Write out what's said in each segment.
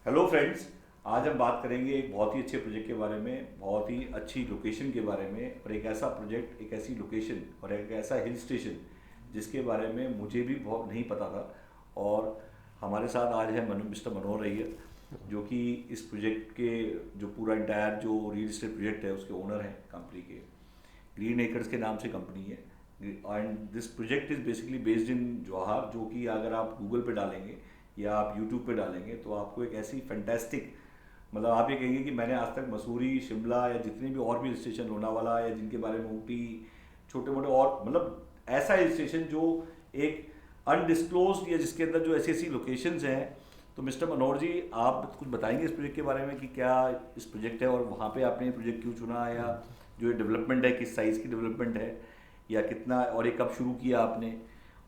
Hello friends. आज हम बात करेंगे एक बहुत ही अच्छे प्रोजेक्ट के बारे में, बहुत ही अच्छी लोकेशन के बारे में, और एक ऐसा प्रोजेक्ट, एक ऐसी लोकेशन और एक ऐसा हिल स्टेशन जिसके बारे में मुझे भी बहुत नहीं पता था। और हमारे साथ आज है मिस्टर मनोहर रैयर, जो कि इस प्रोजेक्ट के जो पूरा इंटायर जो रियल एस्टेट प्रोजेक्ट है उसके ओनर हैं। कंपनी के ग्रीन एकर्स के नाम से कंपनी है। And this project is basically based in Jawahar, जो कि अगर आप गूगल पे डालेंगे या आप यूट्यूब पे डालेंगे तो आपको एक ऐसी फैंटेस्टिक, मतलब आप ये कहेंगे कि मैंने आज तक मसूरी, शिमला या जितने भी और भी हिल स्टेशन, लोनावाला या जिनके बारे में ऊटी, छोटे मोटे और मतलब ऐसा हिल स्टेशन जो एक अनडिस्क्लोज्ड या जिसके अंदर जो ऐसी ऐसी लोकेशंस हैं। तो मिस्टर मनोहर जी, आप कुछ बताएंगे इस प्रोजेक्ट के बारे में कि क्या इस प्रोजेक्ट है और वहाँ पे आपने ये प्रोजेक्ट क्यों चुना, या जो ये डेवलपमेंट है किस साइज़ की डेवलपमेंट है, या कितना, और ये कब शुरू किया आपने,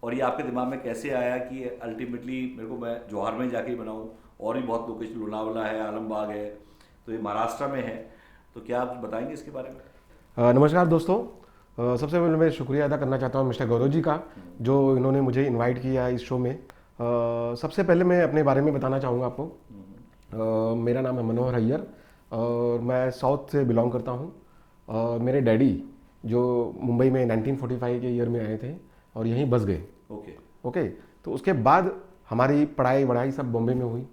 और ये आपके दिमाग में कैसे आया कि अल्टीमेटली मेरे को मैं जवाहर में जाके ही बनाऊँ। और भी बहुत लोकेशन, लोनावाला है, आलमबाग है, तो ये महाराष्ट्र में है। तो क्या आप बताएंगे इसके बारे में? नमस्कार दोस्तों। सबसे पहले मैं शुक्रिया अदा करना चाहता हूँ मिस्टर गौरव जी का, जो इन्होंने मुझे इनवाइट किया इस शो में। सबसे पहले मैं अपने बारे में बताना चाहूँगा आपको। मेरा नाम है मनोहर अय्यर और मैं साउथ से बिलोंग करता हूँ। मेरे डैडी जो मुंबई में 1945 के ईयर में आए थे और यहीं बस गए। ओके। ओके, तो उसके बाद हमारी पढ़ाई वढ़ाई सब बॉम्बे में हुई,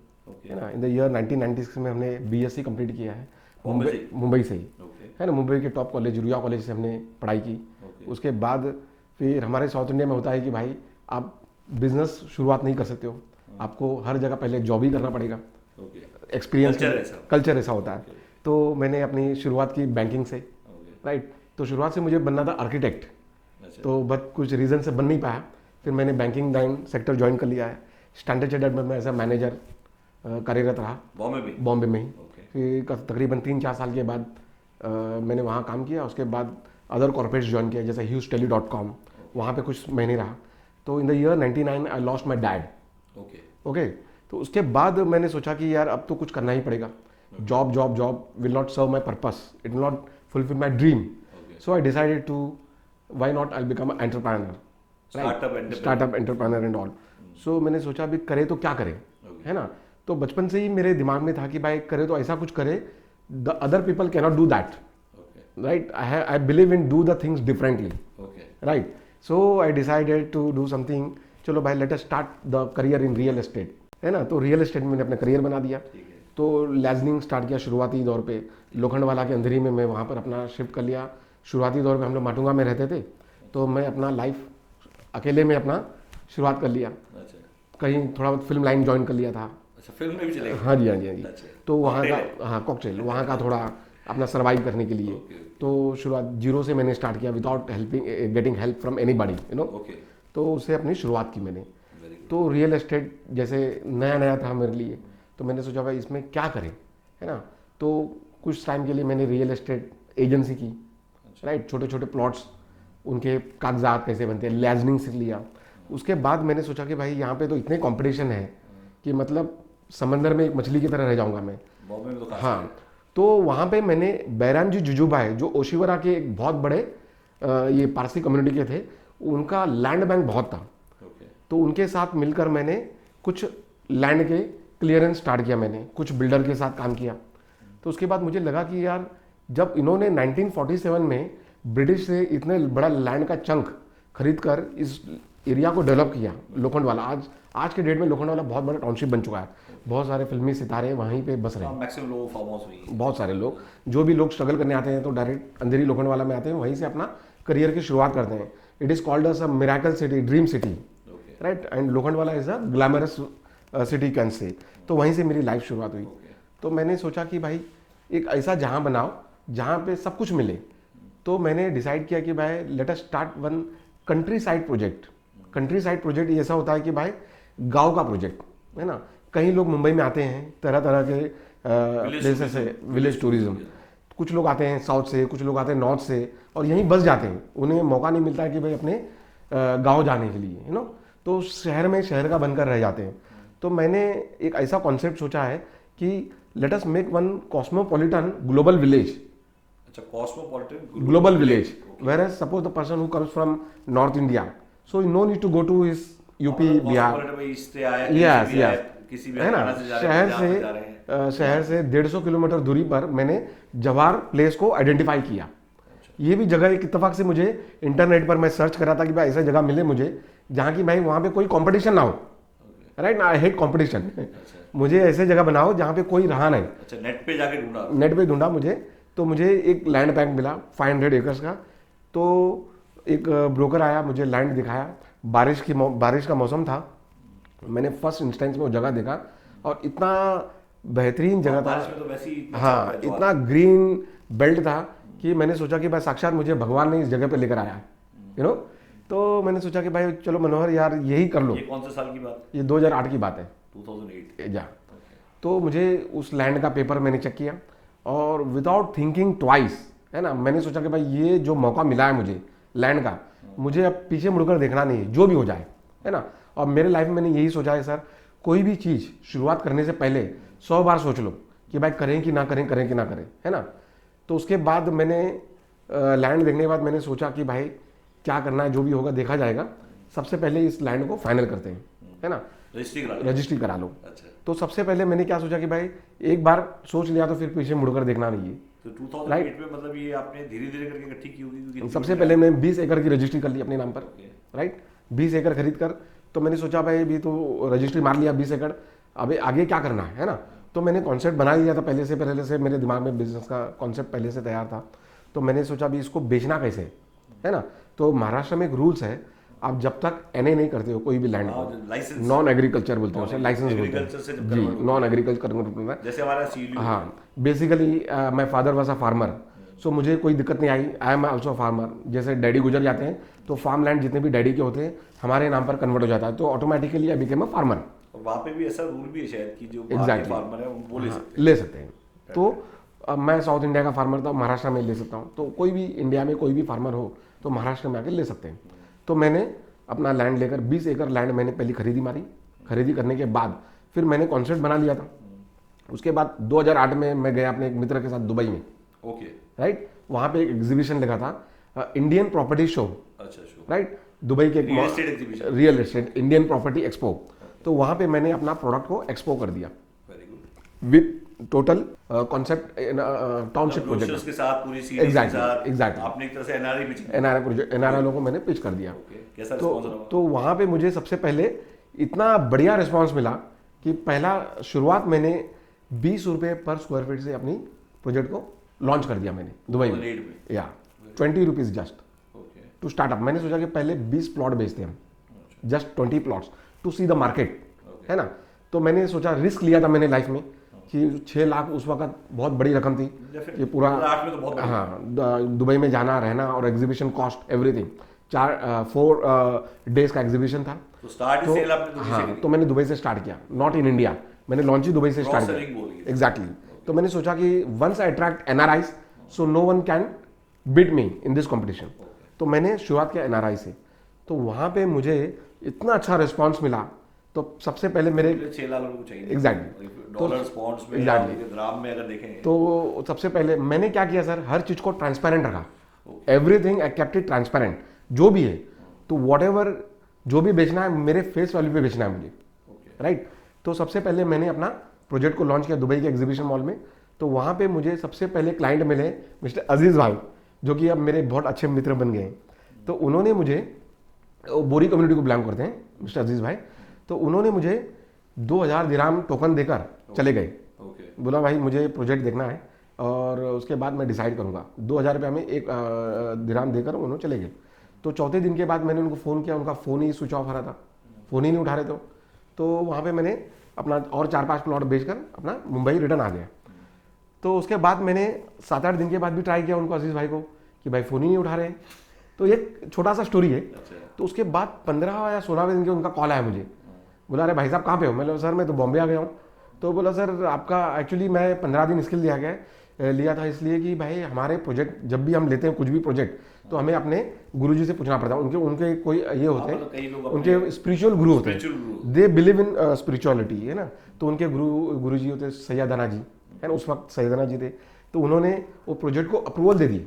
है ना। इन द ईयर 1996 में हमने बीएससी कंप्लीट किया है मुंबई से ही, ओके। है ना। मुंबई के टॉप कॉलेज रुया कॉलेज से हमने पढ़ाई की। ओके। उसके बाद फिर हमारे साउथ इंडिया में होता है कि भाई आप बिजनेस शुरुआत नहीं कर सकते हो, आपको हर जगह पहले जॉब ही करना पड़ेगा। ओके। एक्सपीरियंस कल्चर ऐसा होता है। ओके। तो मैंने अपनी शुरुआत की बैंकिंग से, ओके। राइट। तो शुरुआत से मुझे बनना था आर्किटेक्ट, अच्छा। तो बट कुछ रीज़न से बन नहीं पाया। फिर मैंने बैंकिंग लाइन सेक्टर ज्वाइन कर लिया है। स्टैंडर्ड चार्टर्ड में मैं एज अ मैनेजर कार्यरत रहा बॉम्बे में ही। ओके। फिर तकरीबन 3-4 साल के बाद मैंने वहाँ काम किया। उसके बाद अदर कॉर्पोरेट्स ज्वाइन किया, जैसे HughesTele.com, वहाँ पे कुछ महीने रहा। तो in the year 99 I lost my dad. Okay. Okay, तो उसके बाद मैंने सोचा कि यार अब तो कुछ करना ही पड़ेगा। Job job job will not serve my purpose, it will not fulfil my dream. So I decided to why not I become entrepreneur, startup entrepreneur and all. So मैंने सोचा अभी करे तो क्या करें, है ना। तो बचपन से ही मेरे दिमाग में था कि भाई करे तो ऐसा कुछ करे, the other people cannot do that, right. I believe in do the things differently, right. So I decided to do something. चलो भाई, let us start the career in real estate, है ना। तो रियल एस्टेट में मैंने अपना career बना दिया। तो लैजनिंग स्टार्ट किया शुरुआती दौर पे, लोखंडवाला के अंधेरी में मैं वहाँ पर अपना शिफ्ट कर लिया। शुरुआती दौर में हम लोग माटुंगा में रहते थे, तो मैं अपना लाइफ अकेले में अपना शुरुआत कर लिया। अच्छा। कहीं थोड़ा बहुत फिल्म लाइन ज्वाइन कर लिया था। अच्छा, फिल्म में भी चले गए? हाँ जी, हाँ जी, हाँ जी। अच्छा। तो वहाँ का, हाँ, कॉकटेल, वहाँ का थोड़ा अपना सर्वाइव करने के लिए। तो शुरुआत जीरो से मैंने स्टार्ट किया, without helping, getting help from anybody, you know. तो उससे अपनी शुरुआत की मैंने। तो रियल एस्टेट जैसे नया नया था मेरे लिए, तो मैंने सोचा भाई इसमें क्या करें, है ना। तो कुछ टाइम के लिए मैंने रियल एस्टेट एजेंसी की, राइट। छोटे छोटे प्लॉट्स, उनके कागजात कैसे बनते हैं, लैजनिंग सीख लिया। उसके बाद मैंने सोचा कि भाई यहाँ पे तो इतने कंपटीशन है कि मतलब समंदर में एक मछली की तरह रह जाऊँगा मैं। बॉम्बे में तो हाँ, तो वहाँ पे मैंने बैराम जी जुजूभाई, जो ओशिवरा के एक बहुत बड़े ये पारसी कम्युनिटी के थे, उनका लैंड बैंक बहुत था। तो उनके साथ मिलकर मैंने कुछ लैंड के क्लियरेंस स्टार्ट किया। मैंने कुछ बिल्डर के साथ काम किया। तो उसके बाद मुझे लगा कि यार जब इन्होंने 1947 में ब्रिटिश से इतने बड़ा लैंड का चंक खरीद कर इस एरिया को डेवलप किया, लोखंडवाला, आज के डेट में लोखंडवाला बहुत बड़ा टाउनशिप बन चुका है। बहुत सारे फिल्मी सितारे वहीं पे बस रहे हैं। मैक्सिमम लोग फार्म हाउस में, बहुत सारे लोग, जो भी लोग स्ट्रगल करने आते हैं तो डायरेक्ट अंधेरी लोखंडवाला में आते हैं, वहीं से अपना करियर की शुरुआत करते हैं। It is called as a miracle city, dream city, right. And Lokhandwala is a glamorous city can say. तो वहीं से मेरी लाइफ शुरुआत हुई। तो मैंने सोचा कि भाई एक ऐसा जहाँ बनाओ जहाँ पे सब कुछ मिले। तो मैंने डिसाइड किया कि भाई let us start one country side project. Country side project ऐसा होता है कि भाई गांव का प्रोजेक्ट, है ना। कई लोग मुंबई में आते हैं तरह तरह के प्लेसेस से, विलेज टूरिज्म। कुछ लोग आते हैं साउथ से, कुछ लोग आते हैं नॉर्थ से, और यहीं बस जाते हैं। उन्हें मौका नहीं मिलता है कि भाई अपने गांव जाने के लिए, यू नो। तो शहर में शहर का बनकर रह जाते हैं। तो मैंने एक ऐसा कॉन्सेप्ट सोचा है कि let us make one cosmopolitan global village. अच्छा, cosmopolitan global village, where as suppose the person who comes from north India, so no need to go to his UP, Bihar. इससे आया, यस, यस, किसी भी है ना, हरियाणा से जा रहे हैं, पंजाब से जा रहे हैं। शहर से 150 किलोमीटर दूरी पर मैंने जवाहर प्लेस को आइडेंटिफाई किया। ये भी जगह एक इत्तेफाक से मुझे इंटरनेट पर मैं सर्च करा था कि भाई ऐसा जगह मिले मुझे जहाँ की भाई वहाँ पे कोई कंपटीशन ना हो, राइट। I hate competition. मुझे ऐसे जगह बनाओ जहाँ पे कोई रहा नहीं। अच्छा, नेट पे जाके ढूंढा? नेट पे ढूंढा मुझे, तो मुझे एक लैंड बैंक मिला 500 एकर्स का। तो एक ब्रोकर आया, मुझे लैंड दिखाया, बारिश का मौसम था। मैंने फर्स्ट इंस्टेंस में वो जगह देखा और इतना बेहतरीन जगह था, बारिश में तो वैसे ही हाँ, इतना ग्रीन बेल्ट था कि मैंने सोचा कि भाई साक्षात मुझे भगवान ने इस जगह पे लेकर आया, यू नो। तो मैंने सोचा कि भाई चलो मनोहर यार यही कर लो। ये कौन से साल की बात? ये 2008 की बात है, 2008 जा। तो मुझे उस लैंड का पेपर मैंने चेक किया और विदाउट थिंकिंग ट्वाइस, है ना, मैंने सोचा कि भाई ये जो मौका मिला है मुझे लैंड का, मुझे अब पीछे मुड़कर देखना नहीं है, जो भी हो जाए, है ना। और मेरे लाइफ में मैंने यही सोचा है सर, कोई भी चीज़ शुरुआत करने से पहले 100 बार सोच लो कि भाई करें कि ना करें, करें कि ना करें, है ना। तो उसके बाद मैंने लैंड देखने के बाद मैंने सोचा कि भाई क्या करना है, जो भी होगा देखा जाएगा, सबसे पहले इस लैंड को फाइनल करते हैं, है ना, रजिस्ट्री करा लो। अच्छा। तो सबसे पहले मैंने क्या सोचा कि भाई एक बार सोच लिया तो फिर पीछे मुड़कर देखना नहीं है। तो 2008 में मतलब ये आपने धीरे धीरे करके इकट्ठी की होगी? क्योंकि सबसे पहले मैं 20 एकड़ की रजिस्ट्री कर ली अपने नाम पर, राइट। 20 एकड़ खरीद कर, तो मैंने सोचा भाई अभी तो रजिस्ट्री मार लिया 20 एकड़, अभी आगे क्या करना है ना। तो मैंने कॉन्सेप्ट बना लिया था पहले से मेरे दिमाग में बिजनेस का कॉन्सेप्ट पहले से तैयार था। तो मैंने सोचा अभी इसको बेचना कैसे, है ना। तो महाराष्ट्र में एक रूल्स है, आप जब तक एनए नहीं करते हो कोई भी लैंड को, नॉन एग्रीकल्चर बोलते हैं उसे, लाइसेंस बोलते हैं जी, नॉन एग्रीकल्चर कन्वर्ट होता है जैसे हमारा सीलू। हाँ, basically my father was a farmer, so मुझे कोई दिक्कत नहीं आई। I am also farmer. जैसे डैडी गुजर जाते हैं तो फार्म लैंड जितने भी डैडी के होते हैं हमारे नाम पर कन्वर्ट हो जाता है, तो automatically I became a farmer. और वहाँ पे भी ऐसा रूल भी है शायद कि जो Exactly. फार्मर है वो ले सकते हैं। तो मैं साउथ इंडिया का फार्मर था, महाराष्ट्र में ले सकता हूँ। तो कोई भी इंडिया में कोई भी फार्मर हो तो महाराष्ट्र में आके ले सकते हैं। तो मैंने अपना लैंड लेकर 20 एकड़ लैंड मैंने पहले खरीदी करने के बाद फिर मैंने कॉन्सेप्ट बना लिया था। उसके बाद 2008 में मैं गया अपने एक मित्र के साथ दुबई में, ओके, राइट। वहाँ पे एक एग्जीबिशन लगा था, इंडियन प्रॉपर्टी शो, अच्छा शो, राइट। दुबई के real estate Indian property expo. तो वहाँ पे मैंने अपना प्रोडक्ट को एक्सपो कर दिया with total concept township project के साथ, पूरी सीरीज के साथ। एग्जैक्टली आपने एक तरह से एनआरआई प्रोजेक्ट, एनआरआई लोगों को मैंने पिच कर दिया। कैसा रिस्पांस रहा? तो वहाँ पे मुझे सबसे पहले इतना बढ़िया रिस्पांस मिला कि पहला शुरुआत मैंने 20 रुपये पर स्क्वायर फीट से अपनी प्रोजेक्ट को लॉन्च कर दिया मैंने दुबई में, या 20 रुपीज़ जस्ट टू स्टार्टअप। मैंने सोचा कि पहले 20 प्लॉट बेचते हैं, just 20 plots to see the market, है ना। तो मैंने सोचा, रिस्क लिया था मैंने लाइफ में कि 6 लाख उस वक्त बहुत बड़ी रकम थी कि पूरा, हाँ, दुबई में जाना, रहना और एग्जीबिशन कॉस्ट एवरीथिंग। 4 डेज का एग्जीबिशन था। तो मैंने दुबई से स्टार्ट किया, नॉट इन इंडिया। मैंने लॉन्च ही दुबई से स्टार्ट किया, एग्जैक्टली। तो मैंने सोचा कि once I attract NRI so no one can beat me in this competition. तो मैंने शुरुआत किया एनआरआई से। तो वहाँ पे मुझे इतना अच्छा रिस्पांस मिला, तो सबसे पहले मेरे 6 लाख लोगों को चाहिए, एग्जैक्टली, डॉलर्स पाउंड्स में, एग्जैक्टली, ग्राम में अगर देखें तो सबसे पहले मैंने क्या किया सर, हर चीज़ को ट्रांसपेरेंट रखा। Everything I kept it transparent, जो भी है। तो व्हाटएवर जो भी बेचना है मेरे फेस वैल्यू पे बेचना है मुझे, राइट। तो सबसे पहले मैंने अपना प्रोजेक्ट को लॉन्च किया दुबई के एग्जीबिशन मॉल में। तो वहाँ पे मुझे सबसे पहले क्लाइंट मिले मिस्टर अजीज़ भाई, जो कि अब मेरे बहुत अच्छे मित्र बन गए हैं। तो उन्होंने मुझे, बोरी कम्युनिटी को बिलोंग करते हैं मिस्टर अजीज़ भाई, तो उन्होंने मुझे 2000 दिराम टोकन देकर चले गए। बोला भाई मुझे प्रोजेक्ट देखना है और उसके बाद मैं डिसाइड करूँगा। 2000 रुपया में एक दिराम देकर उन्होंने चले गए। तो चौथे दिन के बाद मैंने उनको फ़ोन किया, उनका फ़ोन ही स्विच ऑफ आ रहा था, फ़ोन ही नहीं उठा रहे। तो वहाँ पे मैंने अपना और 4-5 प्लॉट बेचकर अपना मुंबई रिटर्न आ गया। तो उसके बाद मैंने 7-8 दिन के बाद भी ट्राई किया उनको, अजीज़ भाई को, कि भाई फ़ोन ही नहीं उठा रहे। तो एक छोटा सा स्टोरी है। तो उसके बाद 15 या 16वें दिन के उनका कॉल आया मुझे, बोला अरे भाई साहब कहाँ पे हो? मैं सर मैं तो बॉम्बे आ गया हूँ। तो बोला सर आपका एक्चुअली मैं 15 दिन इसके लिए लिया था इसलिए कि भाई हमारे प्रोजेक्ट जब भी हम लेते हैं कुछ भी प्रोजेक्ट, तो हमें अपने गुरुजी से पूछना पड़ता है। उनके कोई ये होते हैं, उनके स्पिरिचुअल गुरु होते हैं, दे बिलीव इन स्पिरिचुअलिटी, है ना। तो उनके गुरुजी होते हैं सैयदाना जी, है ना, उस वक्त सैयदाना जी थे। तो उन्होंने वो प्रोजेक्ट को अप्रूवल दे दी,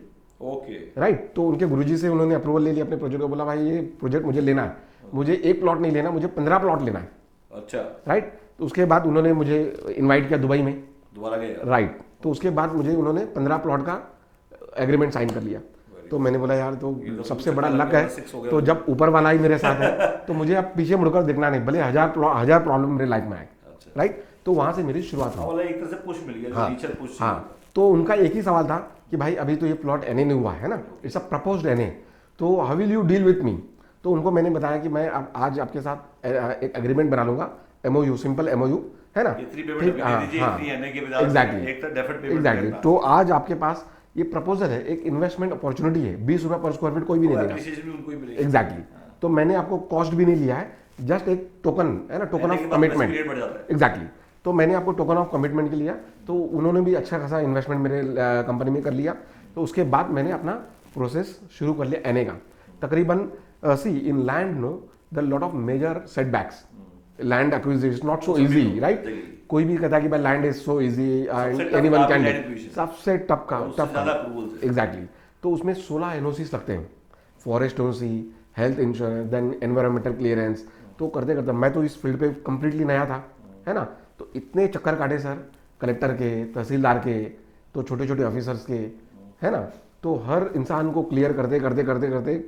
राइट। तो उनके गुरुजी से उन्होंने अप्रूवल ले लिया अपने प्रोजेक्ट को। बोला भाई ये प्रोजेक्ट मुझे लेना है, मुझे 1 प्लॉट नहीं लेना, मुझे 15 प्लॉट लेना है, अच्छा, राइट। तो उसके बाद उन्होंने मुझे इनवाइट किया दुबई में, दोबारा गए? राइट। तो उसके बाद मुझे उन्होंने 15 प्लॉट का एग्रीमेंट साइन कर लिया। तो मैंने बोला यार तो सबसे बड़ा लक है, तो जब ऊपर वाला ही मेरे साथ है तो मुझे अब पीछे मुड़कर देखना नहीं, भले हजार प्रॉब्लम मेरे लाइफ में आए, राइट। तो वहाँ से मेरी शुरुआत हुई। एक तरह से पुश मिल गया, हाँ, टीचर पुश। हाँ। तो उनका एक ही सवाल था कि भाई अभी तो ये प्लॉट एनए नहीं हुआ है ना, इट्स अ प्रपोज्ड एनए, तो how will you deal with me. तो उनको मैंने बताया कि मैं अब आज आपके साथ एक एग्रीमेंट बना लूंगा, एमओयू, सिंपल एमओयू है ना, एग्जैक्टली। तो आज आपके पास ये प्रपोजल है, एक इन्वेस्टमेंट अपॉर्चुनिटी है, 20 रुपये पर स्क्वायर फीट कोई भी नहीं देगा, एग्जैक्टली। तो मैंने आपको कॉस्ट भी नहीं लिया है, जस्ट एक टोकन है ना, टोकन ऑफ कमिटमेंट, एग्जैक्टली। तो मैंने आपको टोकन ऑफ कमिटमेंट के लिया, तो उन्होंने भी अच्छा खासा इन्वेस्टमेंट मेरे कंपनी में कर लिया। तो उसके बाद मैंने अपना प्रोसेस शुरू कर लिया एनए का। तकरीबन see in land no the lot of major setbacks, land acquisition not so easy, right. कोई भी कहता है कि भाई land is so easy and anyone can do, सबसे टफ का एग्जैक्टली। तो उसमें 16 एनओसीज लगते हैं, forest OC, health insurance, then environmental clearance. तो करते करते मैं तो इस फील्ड पे कंप्लीटली नया था, है ना। तो इतने चक्कर काटे सर, कलेक्टर के, तहसीलदार के, तो छोटे छोटे ऑफिसर्स के, है ना। तो हर इंसान को क्लियर करते करते करते करते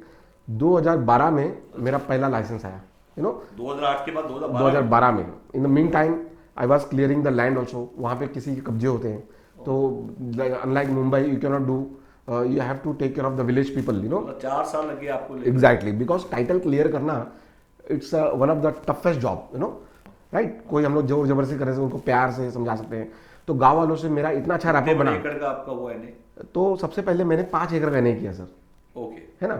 2012 में मेरा पहला लाइसेंस आया, यू नो। 2008 के बाद 2012 में। In the mean time I was clearing the land also. वहाँ पे किसी के कब्जे होते हैं, तो unlike Mumbai you can not do, you have to take care of the village people, you know. 4 साल लगे आपको? एग्जैक्टली, बिकॉज टाइटल क्लियर करना it's one of the toughest job, you know, right. कोई हम लोग जोर जबरदस्ती करने से उनको प्यार से समझा सकते हैं। तो गांव वालों से मेरा इतना अच्छा रैपो बना। एकड़ का आपका वो है? तो सबसे पहले मैंने 5 एकड़ का नहीं किया सर, ओके, है ना।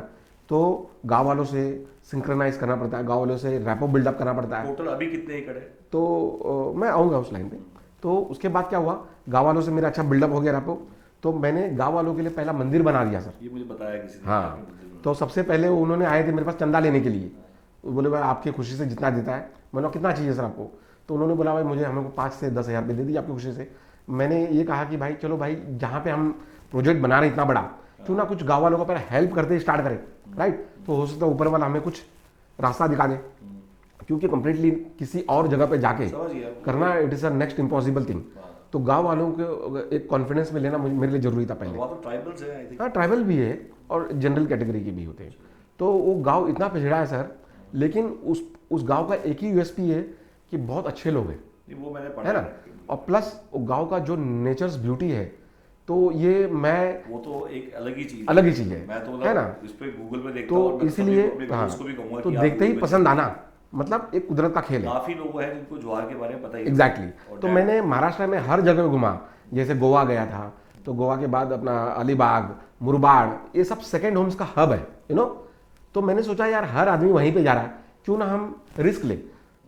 तो गांव वालों से सिंक्रोनाइज करना पड़ता है, गांव वालों से रैपो बिल्डअप करना पड़ता है। टोटल अभी कितने एकड़ है? तो मैं आऊँगा उस लाइन पे। तो उसके बाद क्या हुआ, गांव वालों से मेरा अच्छा बिल्डअप हो गया रैपो। तो मैंने गांव वालों के लिए पहला मंदिर बना दिया सर। ये मुझे बताया किसी ने। हाँ। तो सबसे पहले उन्होंने आए थे मेरे पास चंदा लेने के लिए, बोले भाई आपकी खुशी से जितना देता है। मैंने कितना चाहिए सर आपको? तो उन्होंने बोला भाई मुझे हमको 5 से 10 हज़ार रुपये दे दीजिए आपकी खुशी से। मैंने ये कहा कि भाई चलो भाई, जहाँ पे हम प्रोजेक्ट बना रहे इतना बड़ा, क्यों ना कुछ गाँव वालों को पहले हेल्प करते स्टार्ट करें, राइट। तो हो सकता है ऊपर वाला हमें कुछ रास्ता दिखा दे, क्योंकि कंप्लीटली किसी और जगह पे जाके करना it is a next impossible thing. तो गांव वालों को एक कॉन्फिडेंस में लेना मेरे लिए जरूरी था पहले। तो ट्राइबल्स है, आई थिंक। हाँ, ट्राइबल भी है और जनरल कैटेगरी के भी होते हैं। तो वो गांव इतना पिछड़ा है सर, लेकिन उस गांव का एक ही यूएसपी है कि बहुत अच्छे लोग हैं, वो मैंने पढ़ा है ना। और प्लस गांव का जो नेचर्स ब्यूटी है, तो ये मैं वो तो एक अलग ही चीज है, मैं तो है ना। इस पे गूगल पे देखता हूं, तो इसीलिए तो देखते ही पसंद आना, मतलब एक कुदरत का खेल है। काफी लोग हैं जिनको ज्वार के बारे में पता ही। एग्जैक्टली। तो मैंने महाराष्ट्र में हर जगह घुमा, जैसे गोवा गया था, तो गोवा के बाद अपना अलीबाग, मुरबाड़, ये सब सेकेंड होम्स का हब है, यू नो। तो मैंने सोचा यार हर आदमी वहीं पे जा रहा है, क्यों ना हम रिस्क ले।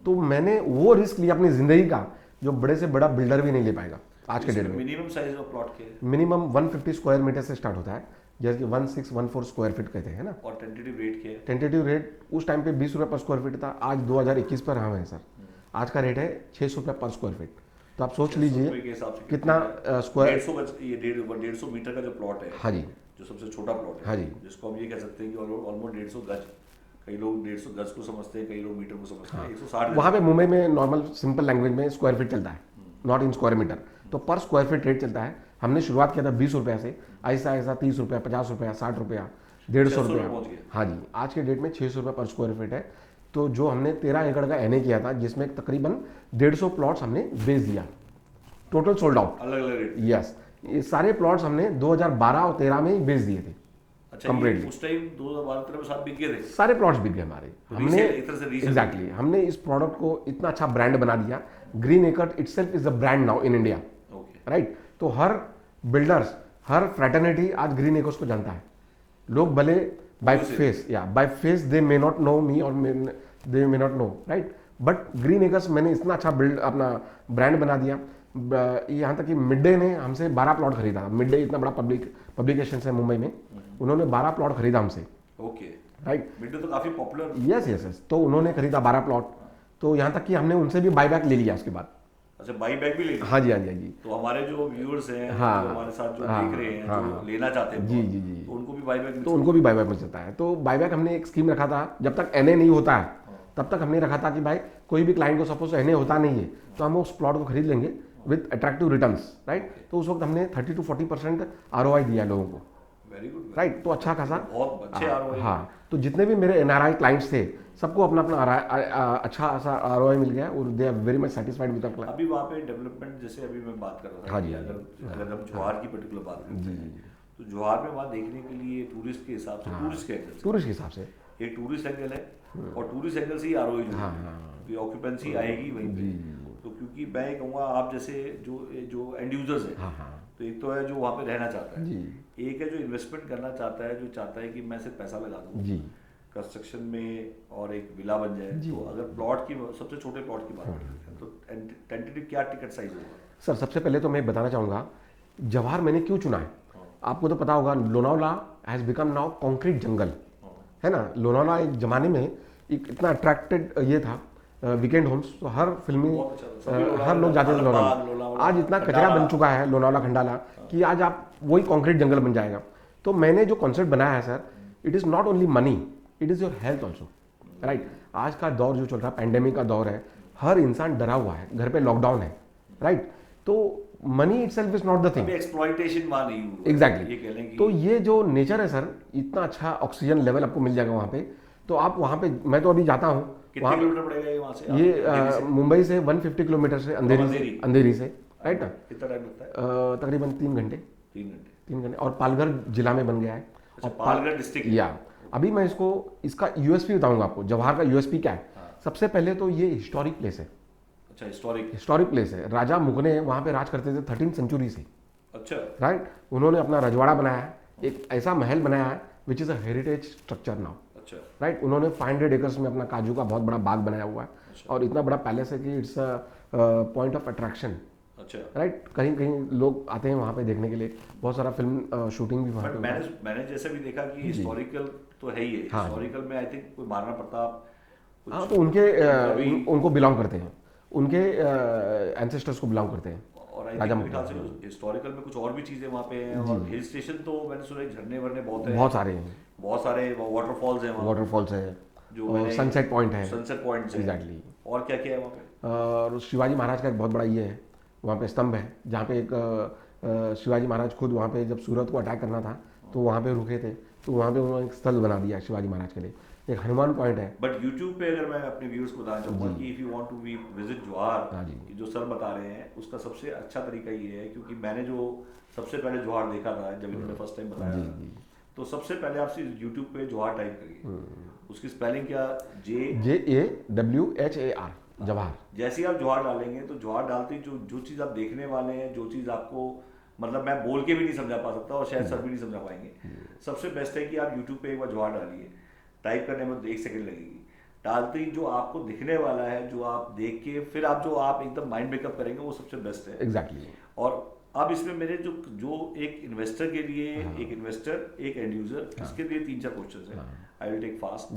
तो मैंने वो रिस्क लिया अपनी जिंदगी का, जो बड़े से बड़ा बिल्डर भी नहीं ले पाएगा आज के डेट में। मिनिमम साइज ऑफ प्लॉट के मिनिमम 150 स्क्वायर मीटर से स्टार्ट होता है, जैसे कि 1614 स्क्वायर फीट कहते हैं ना। और टेंटेटिव रेट क्या है? टेंटेटिव रेट उस टाइम पे 20 रुपये पर स्क्वायर फीट था, आज 2021 पर हम है सर। आज का रेट है 600 रुपये पर स्क्वायर फीट। तो आप सोच लीजिए कितना स्क्वायर। 150 मीटर का जो प्लॉट है, हाँ जी, जो सबसे छोटा प्लॉट है, हाँ जी, जिसको हम ये कह सकते हैं कि ऑलमोस्ट 150 गज। कई लोग 150 गज को समझते हैं, कई लोग मीटर को समझते हैं। 160 वहाँ पे मुंबई में नॉर्मल सिंपल लैंग्वेज में स्क्वायर फीट चलता है, नॉट इन स्क्वायर मीटर। तो पर स्क्वायर फीट रेट चलता है। हमने शुरुआत किया था 20 रुपये से, ऐसा ऐसा 30 रुपया, 50 रुपया, 60 रुपया, 150 रुपया। हाँ जी, आज के डेट में 600 रुपये पर स्क्वायर फीट है। तो जो हमने 13 एकड़ का एनए किया था, जिसमें तकरीबन 150 प्लॉट्स हमने बेच दिया, टोटल सोल्ड आउट, अलग अलग रेट। यस, ये सारे प्लॉट्स हमने 2012 और 13 में ही बेच दिए थे। अच्छा, कंप्लीटली उस टाइम 2012 में साथ बिक गए थे, सारे प्लॉट्स बिक गए हमारे। हमने एग्जैक्टली हमने इस प्रोडक्ट को इतना अच्छा ब्रांड बना दिया। Green acre itself is a brand now in India, right. तो हर बिल्डर्स, हर फ्रेटर्निटी आज ग्रीन एकर्स को जानता है। लोग भले by face they may not know me और they may not know, right, but green acres मैंने इतना अच्छा अपना ब्रांड बना दिया। यहाँ तक कि मिड डे ने हमसे 12 प्लॉट खरीदा। मिड डे इतना बड़ा पब्लिकेशन है मुंबई में, उन्होंने 12 प्लॉट खरीदा हमसे। Okay, right. मिड डे तो काफी पॉपुलर। Yes yes yes. तो उन्होंने खरीदा 12 प्लॉट। तो यहाँ तक कि हमने उनसे भी बाईबैक ले लिया उसके बाद। अच्छा, बाई बैक भी ले लिया? हाँ जी, हाँ जी, हाँ जी। तो हमारे जो व्यूअर्स हैं, हाँ, जो हमारे साथ जो देख रहे हैं, जो लेना चाहते हैं, जी जी जी, तो उनको भी बाई बैक मिल सकता है। तो बाईबैक मिल सकता है। तो बाईबैक हमने एक स्कीम रखा था, जब तक एनए नहीं होता है तब तक हमने रखा था कि भाई कोई भी क्लाइंट को सपोज एनए होता नहीं है तो हम उस प्लॉट को खरीद लेंगे विद अट्रैक्टिव रिटर्न्स, राइट। तो उस वक्त हमने 30 to 40% ROI दिया लोगों को, वेरी गुड, राइट। तो अच्छा खासा, बहुत अच्छे ROI। हाँ, तो जितने भी मेरे NRI क्लाइंट्स थे सबको अपना अपना अच्छा सा ROI मिल गया और they are very much satisfied with the client. अभी वहाँ पे डेवलपमेंट, जैसे अभी मैं बात कर रहा था, हाँ जी, अगर हम जवाहर की पर्टिकुलर बात करते हैं तो जवाहर में वहाँ देखने के लिए टूरिस्ट के हिसाब से, टूरिस्ट के हिसाब से एक टूरिस्ट एंगल है और टूरिस्ट एंगल से ही ROI जो ऑक्यूपेंसी आएगी वहीं पे। तो क्योंकि मैं कहूँगा आप जैसे जो एंड यूजर्स है, तो एक तो है जो वहाँ पे रहना चाहता है, एक है जो इन्वेस्टमेंट करना चाहता है, जो चाहता है कि मैं सिर्फ पैसा लगा दूँ कंस्ट्रक्शन में और एक विला बन जाए। तो अगर प्लॉट की, सबसे छोटे प्लॉट की बात करते हैं तो टेंटेटिव क्या टिकट साइज होगा? सर सबसे पहले तो मैं बताना चाहूँगा जवाहर मैंने क्यों चुना है। आपको तो पता होगा Lonavala has become now concrete jungle, है ना। लोनावला एक ज़माने में एक इतना अट्रैक्टेड ये था वीकेंड होम्स, तो हर फिल्मी हर लोग जाते थे लोनावला। आज इतना कचरा बन चुका है लोनावला खंडाला कि आज आप वही कॉन्क्रीट जंगल बन जाएगा। तो मैंने जो कॉन्सेप्ट बनाया है sir, it is not only money, it is your health also, right. आज का दौर जो चल रहा है, पैंडेमिक का दौर है, हर इंसान डरा हुआ है, घर पे लॉकडाउन है, राइट। तो money itself is not the thing, exploitation वहाँ नहीं हुआ। एग्जैक्टली। तो ये जो नेचर है सर, इतना अच्छा ऑक्सीजन लेवल आपको मिल जाएगा वहाँ पे। तो आप वहाँ पे, मैं तो अभी जाता हूँ, कितने किलोमीटर पड़ेगा ये वहाँ से? ये मुंबई से 150 किलोमीटर से, अंधेरी से, राइट ना। कितना टाइम लगता है? तकरीबन 3 घंटे। 3 घंटे। और पालघर जिला में बन गया है। और पालघर डिस्ट्रिक्ट, या अभी मैं इसका यूएसपी बताऊंगा आपको। जवाहर का यूएसपी क्या है? सबसे पहले तो ये हिस्टोरिक प्लेस है। अच्छा, हिस्टोरिक प्लेस है। राजा मुगने वहाँ पे राज करते थे 13th सेंचुरी से, अच्छा, राइट। उन्होंने अपना रजवाड़ा बनाया है, एक ऐसा महल बनाया है which is a heritage structure now, अच्छा, राइट। उन्होंने 500 एकर्स में अपना काजू का बहुत बड़ा बाग बनाया हुआ है, अच्छा। और इतना बड़ा पैलेस है कि it's a point of attraction, अच्छा, राइट। कहीं कहीं लोग आते हैं वहाँ पे देखने के लिए, बहुत सारा फिल्म शूटिंग भी वहाँ पे। मैंने जैसे भी देखा कि हिस्टोरिकल तो है ही है, हिस्टोरिकल में आई थिंक कोई महाराणा प्रताप, हाँ, तो उनको बिलोंग करते हैं, उनके एंसेस्टर्स को बिलोंग करते हैं। और राजा मुगल हिस्टोरिकल में कुछ और भी चीजें वहाँ पे हैं। और हिल स्टेशन तो मैंने सुना झरने वरने बहुत सारे वाटरफॉल्स हैं, जो सनसेट पॉइंट है, एग्जैक्टली। और क्या क्या है वहाँ पे? और शिवाजी महाराज का एक बहुत बड़ा ये है वहाँ पे, स्तंभ है, जहाँ पे एक शिवाजी महाराज खुद वहाँ पे जब सूरत को अटैक करना था तो वहाँ पे रुके थे, तो वहाँ पे उन्होंने एक स्थल बना दिया शिवाजी महाराज के लिए। एक हनुमान पॉइंट है। बट यूट्यूब पे अगर मैं अपने व्यूअर्स को बताना चाहूँगा कि if you want to visit Jawahar, जो सर बता रहे हैं, उसका सबसे अच्छा तरीका ये है, क्योंकि मैंने जो सबसे पहले जवाहर देखा था जब इन्होंने फर्स्ट टाइम बताया था, तो सबसे पहले आप यूट्यूब पे जवाहर टाइप करिए, उसकी स्पेलिंग क्या, JAWHAR, जवाहर। जैसे ही आप जवाहर डालेंगे तो जवाहर डालते ही जो चीज़ आप देखने वाले हैं, जो चीज़ आपको मतलब मैं बोल के भी नहीं समझा पा सकता और शायद सर भी नहीं समझा पाएंगे, सबसे बेस्ट है कि आप यूट्यूब पे एक बार जवाहर डालिए। टाइप करने में 1 सेकंड लगेगी, डालते ही जो आपको दिखने वाला है, जो आप देख के फिर आप एकदम माइंड मेकअप करेंगे, वो सबसे बेस्ट है। एग्जैक्टली। और अब इसमें मेरे जो एक इन्वेस्टर के लिए, एक इन्वेस्टर, एक एंड यूजर, इसके लिए 3-4 क्वेश्चंस हैं। I will take fast.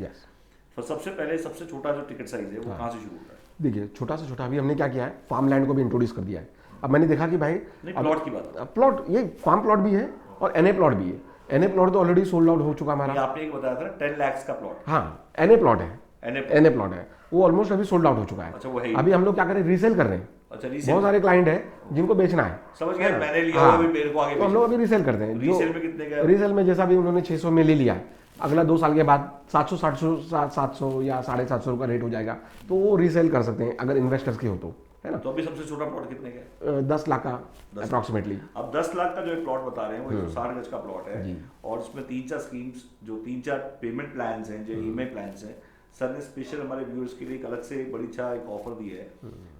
तो सबसे पहले सबसे छोटा जो टिकट साइज है वो कहाँ से शुरू होता है? देखिए, छोटा से छोटा अभी हमने क्या किया है, फार्म लैंड को भी इंट्रोड्यूस कर दिया है। अब मैंने देखा कि भाई प्लॉट की बात, प्लॉट ये फार्म प्लॉट भी है और NA प्लॉट भी है। NA प्लॉट तो ऑलरेडी सोल्ड आउट हो चुका हमारा। आपने एक बताया था 10 लाख का प्लॉट। हाँ, NA प्लॉट है, NA प्लॉट है, वो ऑलमोस्ट अभी सोल्ड आउट हो चुका है। अच्छा, वो है। अभी हम लोग क्या करें, रीसेल कर रहे हैं। अच्छा, बहुत सारे क्लाइंट है जिनको बेचना है, समझ गए, मैंने लिया हुआ, अभी मेरे को आगे तो हम लोग अभी रीसेल करते हैं। रीसेल में कितने का? रीसेल में जैसा भी उन्होंने 600 में ले लिया, अगला 2 साल के बाद 700 या 750 का रेट हो जाएगा, तो वो रीसेल कर सकते हैं अगर इन्वेस्टर्स की हो तो, है ना। तो अभी सबसे छोटा प्लॉट कितने का? 10 लाख का अप्रॉक्सीमेटली। अब 10 लाख का जो एक प्लॉट बता रहे हैं वो 160 गज का प्लॉट है, और उसमें 3-4 स्कीम्स, जो 3-4 पेमेंट प्लान्स हैं, जो EMI प्लान्स हैं। सर ने स्पेशल हमारे व्यूअर्स के लिए एक अलग से बड़ी अच्छा एक ऑफर दी है,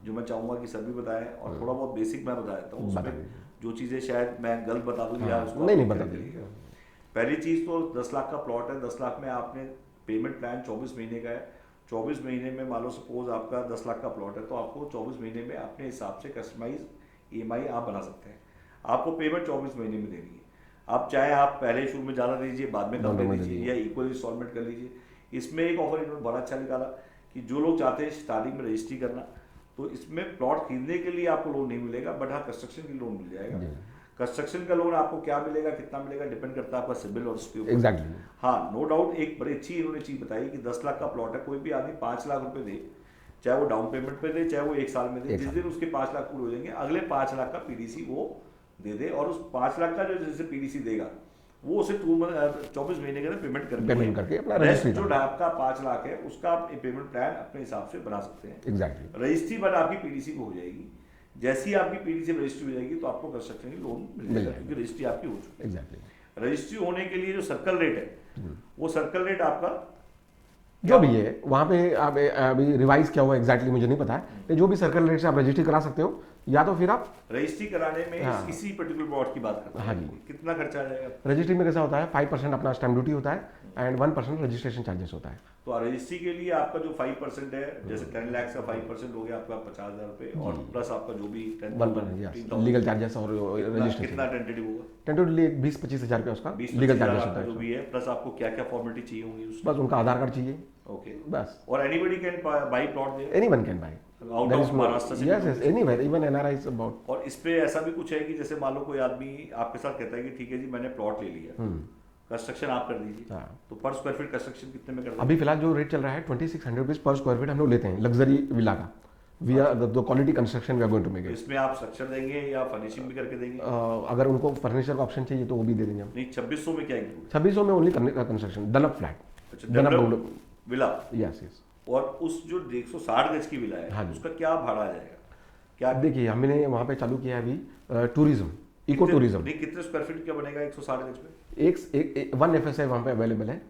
जो मैं चाहूंगा कि सर भी बताएं, और थोड़ा बहुत बेसिक मैं बता देता हूँ। उसमें जो चीज़ें शायद मैं गलत बता दूँ या उसको नहीं बता देंगे। पहली चीज़ तो 10 लाख का प्लॉट है। 10 लाख में आपने पेमेंट प्लान 24 महीने का है। 24 महीने में मान लो सपोज आपका 10 लाख का प्लॉट है, तो आपको 24 महीने में अपने हिसाब से कस्टमाइज EMI आप बना सकते हैं। आपको पेमेंट 24 महीने में देनी है। आप चाहे आप पहले शुरू में ज़्यादा दीजिए, बाद में कम दे दीजिए, या इक्वल इंस्टॉलमेंट कर लीजिए। इसमें एक ऑफर इन्होंने बड़ा अच्छा निकाला कि जो लोग चाहते हैं स्टार्टिंग में रजिस्ट्री करना, तो इसमें प्लॉट खरीदने के लिए आपको लोन नहीं मिलेगा, बट हाँ कंस्ट्रक्शन के लिए लोन मिल जाएगा। कंस्ट्रक्शन का लोन आपको क्या मिलेगा, कितना मिलेगा, डिपेंड करता है आपका सिबिल और उसके ऊपर। एग्जैक्टली। हाँ, नो डाउट एक बड़ी अच्छी इन्होंने चीज बताई कि 10 लाख का प्लॉट है, कोई भी आदमी 5 लाख रुपए दे, चाहे वो डाउन पेमेंट पे दे, चाहे वो 1 साल में दे, जिस दिन उसके 5 लाख पूरे हो जाएंगे अगले 5 लाख का पीडीसी वो दे दे, और उस 5 लाख का जो जैसे पीडीसी देगा वो उसे 24 महीने के अंदर पेमेंट करके अपना रेस्ट रजिस्ट्री जो आपका 5 लाख है उसका आप पेमेंट प्लान अपने हिसाब से बना सकते हैं। एग्जैक्टली। रजिस्ट्री बट आपकी पीडीसी को हो जाएगी, जैसी आपकी पीडीसी रजिस्ट्री हो जाएगी तो आपको कंस्ट्रक्शन की लोन मिल जाएगा, क्योंकि रजिस्ट्री आपकी हो चुकी है। एग्जैक्टली। रजिस्ट्री होने के लिए जो सर्कल रेट है वो सर्कल रेट आपका जो भी है वहाँ पे आप अभी रिवाइज क्या हुआ एग्जैक्टली मुझे नहीं पता है, लेकिन जो भी सर्कल रेट से आप रजिस्ट्री करा सकते हो, या तो फिर आप रजिस्ट्री कराने में हाँ। किसी पर्टिकुलर प्लॉट की बात करते हैं, हाँ जी। कितना खर्चा आ जाएगा। रजिस्ट्री में कैसा होता है 5% अपना स्टैम्प ड्यूटी होता है एंड 1% रजिस्ट्रेशन चार्जेस होता है। तो रजिस्ट्री के लिए आपका जो 5% है, जैसे 10 लाख का 5% हो गया आपका 50,000 रुपए, और प्लस आपका जो भी 1% लीगल चार्जेस और रजिस्ट्रेशन। कितना टेंटेटिव होगा? टेंटेटिवली 20-25 हज़ार रुपये उसका 20 लीगल चार्जेस होता जो है। भी है, प्लस आपको क्या क्या फॉर्मेलिटी चाहिए होंगी उसमें? बस उनका आधार कार्ड चाहिए, ओके, बस। और anybody can buy plot there, anyone can buy out of Maharashtra से। Yes yes, anywhere, even NRIs about. और इस पे ऐसा भी कुछ है कि जैसे मान लो कोई आदमी आपके साथ कहता है कि ठीक है जी मैंने प्लॉट ले लिया, कंस्ट्रक्शन आप कर दीजिए, हाँ। तो पर स्क्वायर फीट कंस्ट्रक्शन कितने में कर देंगे? अभी फिलहाल जो रेट चल रहा है 2600 रुपीज पर स्क्वायर फीट हम लोग लेते हैं लग्जरी विला का। We are the quality construction we are going to make to it. इसमें आप स्ट्रक्चर देंगे या फर्निशिंग भी करके देंगे? अगर उनको फर्नीचर का ऑप्शन चाहिए तो वो भी दे देंगे हम। नहीं, 2600 में क्या इंक्लूड? 2600 में only construction done up flat, अच्छा, done up develop villa. Yes yes. और उस जो 160 गज की विला है, हाँ जी। उसका क्या भाड़ा आ जाएगा? क्या देखिए हमने वहाँ पे चालू किया है अभी टूरिज्म, इको टूरिज्म। नहीं, कितने स्क्वायर फीट का बनेगा 160 गज में? एक 1 FSI वहाँ पे अवेलेबल है।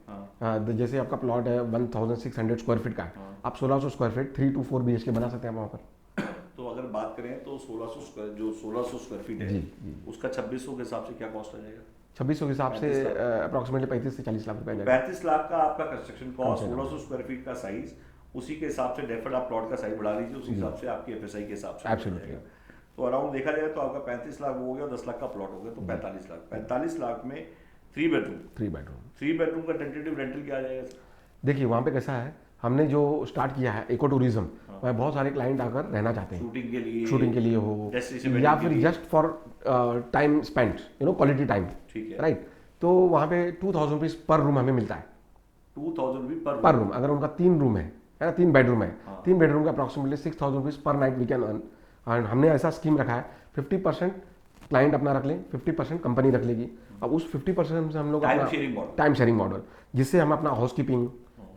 हाँ। जैसे आपका प्लॉट है 1600 स्क्वायर फीट का है, आप 1600 स्क्वायर फीट 3 to 4 BHK बना सकते हैं वहाँ पर। तो अगर बात करें तो 1600 स्क्वायर फीट है, उसका 2600 के हिसाब से क्या कॉस्ट आ जाएगा? 2600 के हिसाब से अप्रोक्सीमेटली 35 से 40 लाख रुपए आ जाएगा। 35 लाख का आपका कंस्ट्रक्शन कॉस्ट, 1600 स्क्वायर फीट का साइज, उसी के हिसाब से डेफर्ड आप प्लॉट का साइज बढ़ा लीजिए, उसी हिसाब से आपकी FSI के हिसाब से Absolutely. तो अराउंड देखा जाए तो आपका 35 लाख वो हो गया, 10 लाख का प्लॉट हो गया, तो 45 लाख। 45 लाख में 3 बेडरूम का टेंटेटिव रेंटल क्या आ जाएगा? देखिए वहाँ पे कैसा है, हमने जो स्टार्ट किया है इको टूरिज्म, वहाँ बहुत सारे क्लाइंट आकर रहना चाहते हैं, शूटिंग के लिए हो destination या wedding फिर के लिए। Just for time spent, quality time, ठीक है, राइट। तो वहाँ पे 2000 रुपीज पर रूम हमें मिलता है। 2000 रुपये पर रूम, अगर उनका 3 रूम है ना, 3 बेडरूम है, हाँ। 3 बेडरूम का approximately 6000 rupees per night we can earn. And हमने ऐसा स्कीम रखा है 50% क्लाइंट अपना रख लें, 50% कंपनी रख लेगी। अब उस 50% से हम लोग टाइम शेयरिंग मॉडल, जिससे हम अपना हाउस कीपिंग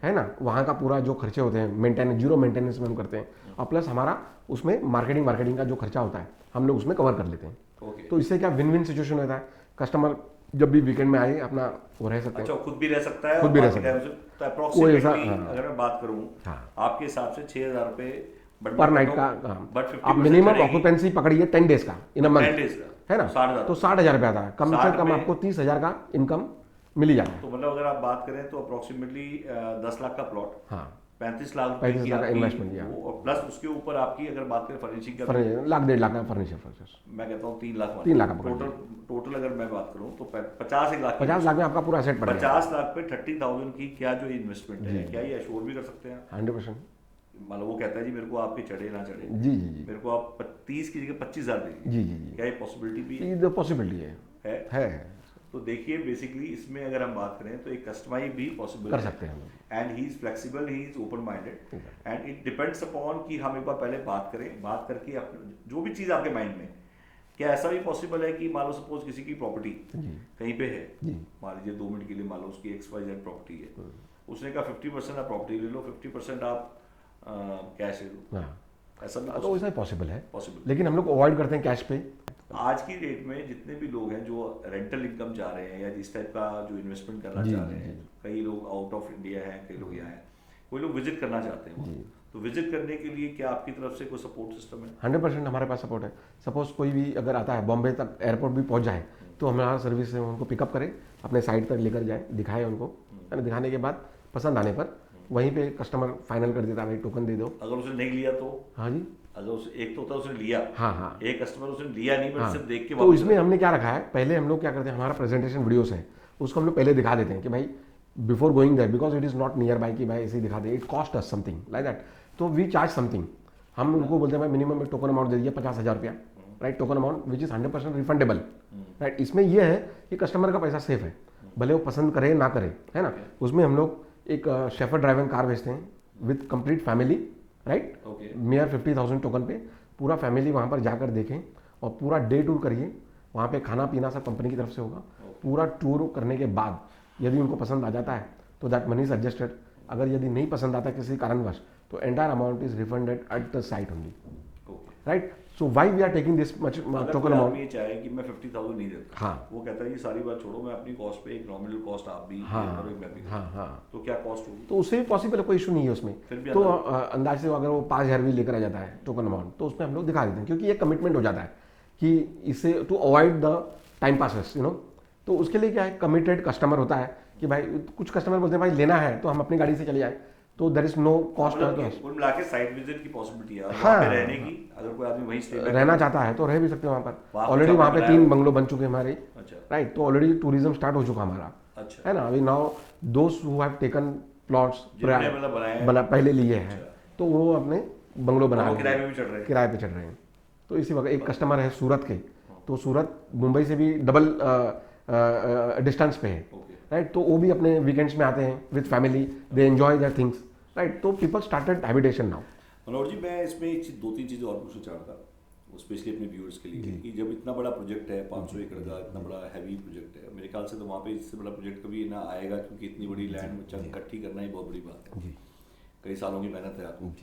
है ना, वहाँ का पूरा जो खर्चे होते हैं मेंटेनेंस, जीरो मेंटेनेंस में हम करते हैं, और प्लस हमारा उसमें मार्केटिंग का जो खर्चा होता है हम लोग उसमें कवर कर लेते हैं। तो इससे क्या विन विन सिचुएशन होता है, कस्टमर जब भी वीकेंड में आए अपना वो रह सकते हैं। अच्छा, खुद भी रह सकता है, खुद भी रह सकता है। तो अप्रोक्सीमेटली हाँ। अगर मैं बात करूं हाँ। आपके हिसाब से 6000 रुपए पर नाइट का, आप मिनिमम ऑक्यूपेंसी पकड़िए 10 डेज का इन अ मंथ, है ना, तो 60,000 रुपये आता है, कम से कम आपको 30,000 का इनकम मिल ही जाता है। तो मतलब अगर आप बात करें तो अप्रोक्सीमेटली 10 लाख का प्लॉट, हाँ, 35 लाख का इन्वेस्टमेंट किया, और प्लस उसके ऊपर आपकी अगर बात करें फर्निशिंग का, लाख 1.5 लाख का फर्नीचर खर्च, मैं कहता हूँ 3 लाख, 3 लाख का टोटल अगर मैं बात करूँ तो 50 लाख में आपका पूरा सेट पड़ गया। 50 लाख पे 30,000 की क्या जो इन्वेस्टमेंट है, क्या ये एश्योर भी कर सकते हैं? 100%। मतलब वो कहता है जी मेरे को आपके चढ़े ना चढ़े, जी जी जी, मेरे को आप 30 की जगह 25,000 दे, जी जी जी, क्या ये पॉसिबिलिटी भी ये पॉसिबिलिटी है। तो देखिए बेसिकली इसमें अगर हम बात करें तो एक कस्टमाइज भी पॉसिबल कर सकते हैं हम, and he is flexible, he is open minded, and it depends upon कि हम एक बार पहले बात करके जो भी चीज़ आपके माइंड में, क्या ऐसा भी पॉसिबल है कि मान लो सपोज किसी की प्रॉपर्टी कहीं पे है, मान लीजिए 2 मिनट के लिए मान लो उसकी XYZ प्रॉपर्टी है, उसने कहा 50% आप प्रॉपर्टी ले लो, 50% आप कैश ले लो, ऐसा भी तो वैसा ही पॉसिबल है, पॉसिबल। लेकिन हम लोग अवॉइड करते हैं कैश पे। आज की डेट में जितने भी लोग हैं जो रेंटल इनकम चाह रहे हैं या इस टाइप का जो इन्वेस्टमेंट करना चाह रहे हैं, कई लोग आउट ऑफ इंडिया हैं, कई लोग यहाँ हैं, कोई लोग विजिट करना चाहते हैं, तो विजिट करने के लिए क्या आपकी तरफ से कोई सपोर्ट सिस्टम है? 100% हमारे पास सपोर्ट है। सपोज कोई भी अगर आता है बॉम्बे तक एयरपोर्ट भी पहुंच जाए तो हमारा सर्विस से उनको पिकअप करें, अपने साइट तक लेकर जाए, दिखाए उनको, दिखाने के बाद पसंद आने पर वहीं पे कस्टमर फाइनल कर देता है, भाई टोकन दे दो। अगर उसने नहीं लिया तो? हाँ जी, अगर उसे एक तो होता है उसने लिया, हाँ, एक कस्टमर उसने लिया नहीं, बट सिर्फ देख के। तो इसमें हमने क्या रखा है, पहले हम लोग क्या करते हैं, हमारा प्रेजेंटेशन वीडियोस है उसको हम लोग पहले दिखा देते हैं कि भाई before going there, because it is not near by कि भाई ऐसे ही दिखा दे, it cost us something like that, तो वी चार्ज समथिंग। हम उनको बोलते हैं भाई मिनिमम एक टोकन अमाउंट दे दिया 50,000 रुपया, right, token amount which is 100% refundable, right. इसमें यह है कि कस्टमर का पैसा सेफ है, भले वो पसंद करे ना करे, है ना। उसमें हम लोग एक शेफर्ड ड्राइवन कार भेजते हैं with complete family, right, near 50,000 token पे पूरा फैमिली वहाँ पर जाकर देखें और पूरा डे टूर करिए, वहाँ पे खाना पीना सब कंपनी की तरफ से होगा। पूरा टूर करने के बाद यदि उनको पसंद आ जाता है तो दैट मनी इज एडजस्टेड, अगर यदि नहीं पसंद आता किसी कारणवश तो entire amount is refunded at the site only, right. So why we are taking this much token amount. ये चाहे कि मैं 50,000 नहीं देता, हाँ, वो कहता है ये सारी बात छोड़ो, मैं अपनी कॉस्ट पे एक नॉमिनल कॉस्ट आप भी हाँ, करो, मैं भी, हाँ, तो क्या कॉस्ट होगी? तो उससे भी पॉसिबल है, कोई इशू नहीं है उसमें। तो अंदाज से अगर वो 5,000 भी लेकर आ जाता है टोकन अमाउंट तो उसमें हम लोग दिखा देते हैं, क्योंकि ये कमिटमेंट हो जाता है कि इससे to avoid the time passes, you know. तो उसके लिए क्या है, कमिटेड कस्टमर होता है कि भाई, कुछ कस्टमर बोलते हैं भाई लेना है तो हम अपनी गाड़ी से चले जाए, तो देयर इज नो कॉस्ट। कुल मिला के साइट विजिट की पॉसिबिलिटी है, हाँ, वहाँ पे रहने की, अगर कोई आदमी वहीं स्टे रहना चाहता है तो रह भी सकते हैं वहाँ पर। ऑलरेडी वहाँ पे 3 बंगलो बन चुके हैं हमारे, राइट। तो ऑलरेडी टूरिज्म स्टार्ट हो चुका हमारा, है ना। अभी now those who have taken plots पहले लिए हैं, तो वो अपने बंगलो बना रहे हैं, किराए पे चढ़ रहे हैं। तो इसी वक्त एक कस्टमर है सूरत के, तो सूरत मुंबई से भी डबल डिस्टेंस पे है, राइट। तो वो भी अपने वीकेंड्स में आते हैं with family, they enjoy there things, right. तो पीपल स्टार्टेड हैबिटेशन नाउ। मनोहर जी, मैं इसमें एक चीज, 2-3 चीज़ें और पूछना चाह रहा था, स्पेशली अपने व्यूअर्स के लिए, कि जब इतना बड़ा प्रोजेक्ट है, 500 एकड़ का इतना बड़ा हैवी प्रोजेक्ट है, मेरे ख्याल से तो वहाँ पे इससे बड़ा प्रोजेक्ट कभी ना आएगा, क्योंकि इतनी बड़ी लैंड इकट्ठी करना ही बहुत बड़ी बात है, कई सालों की मेहनत है आपको।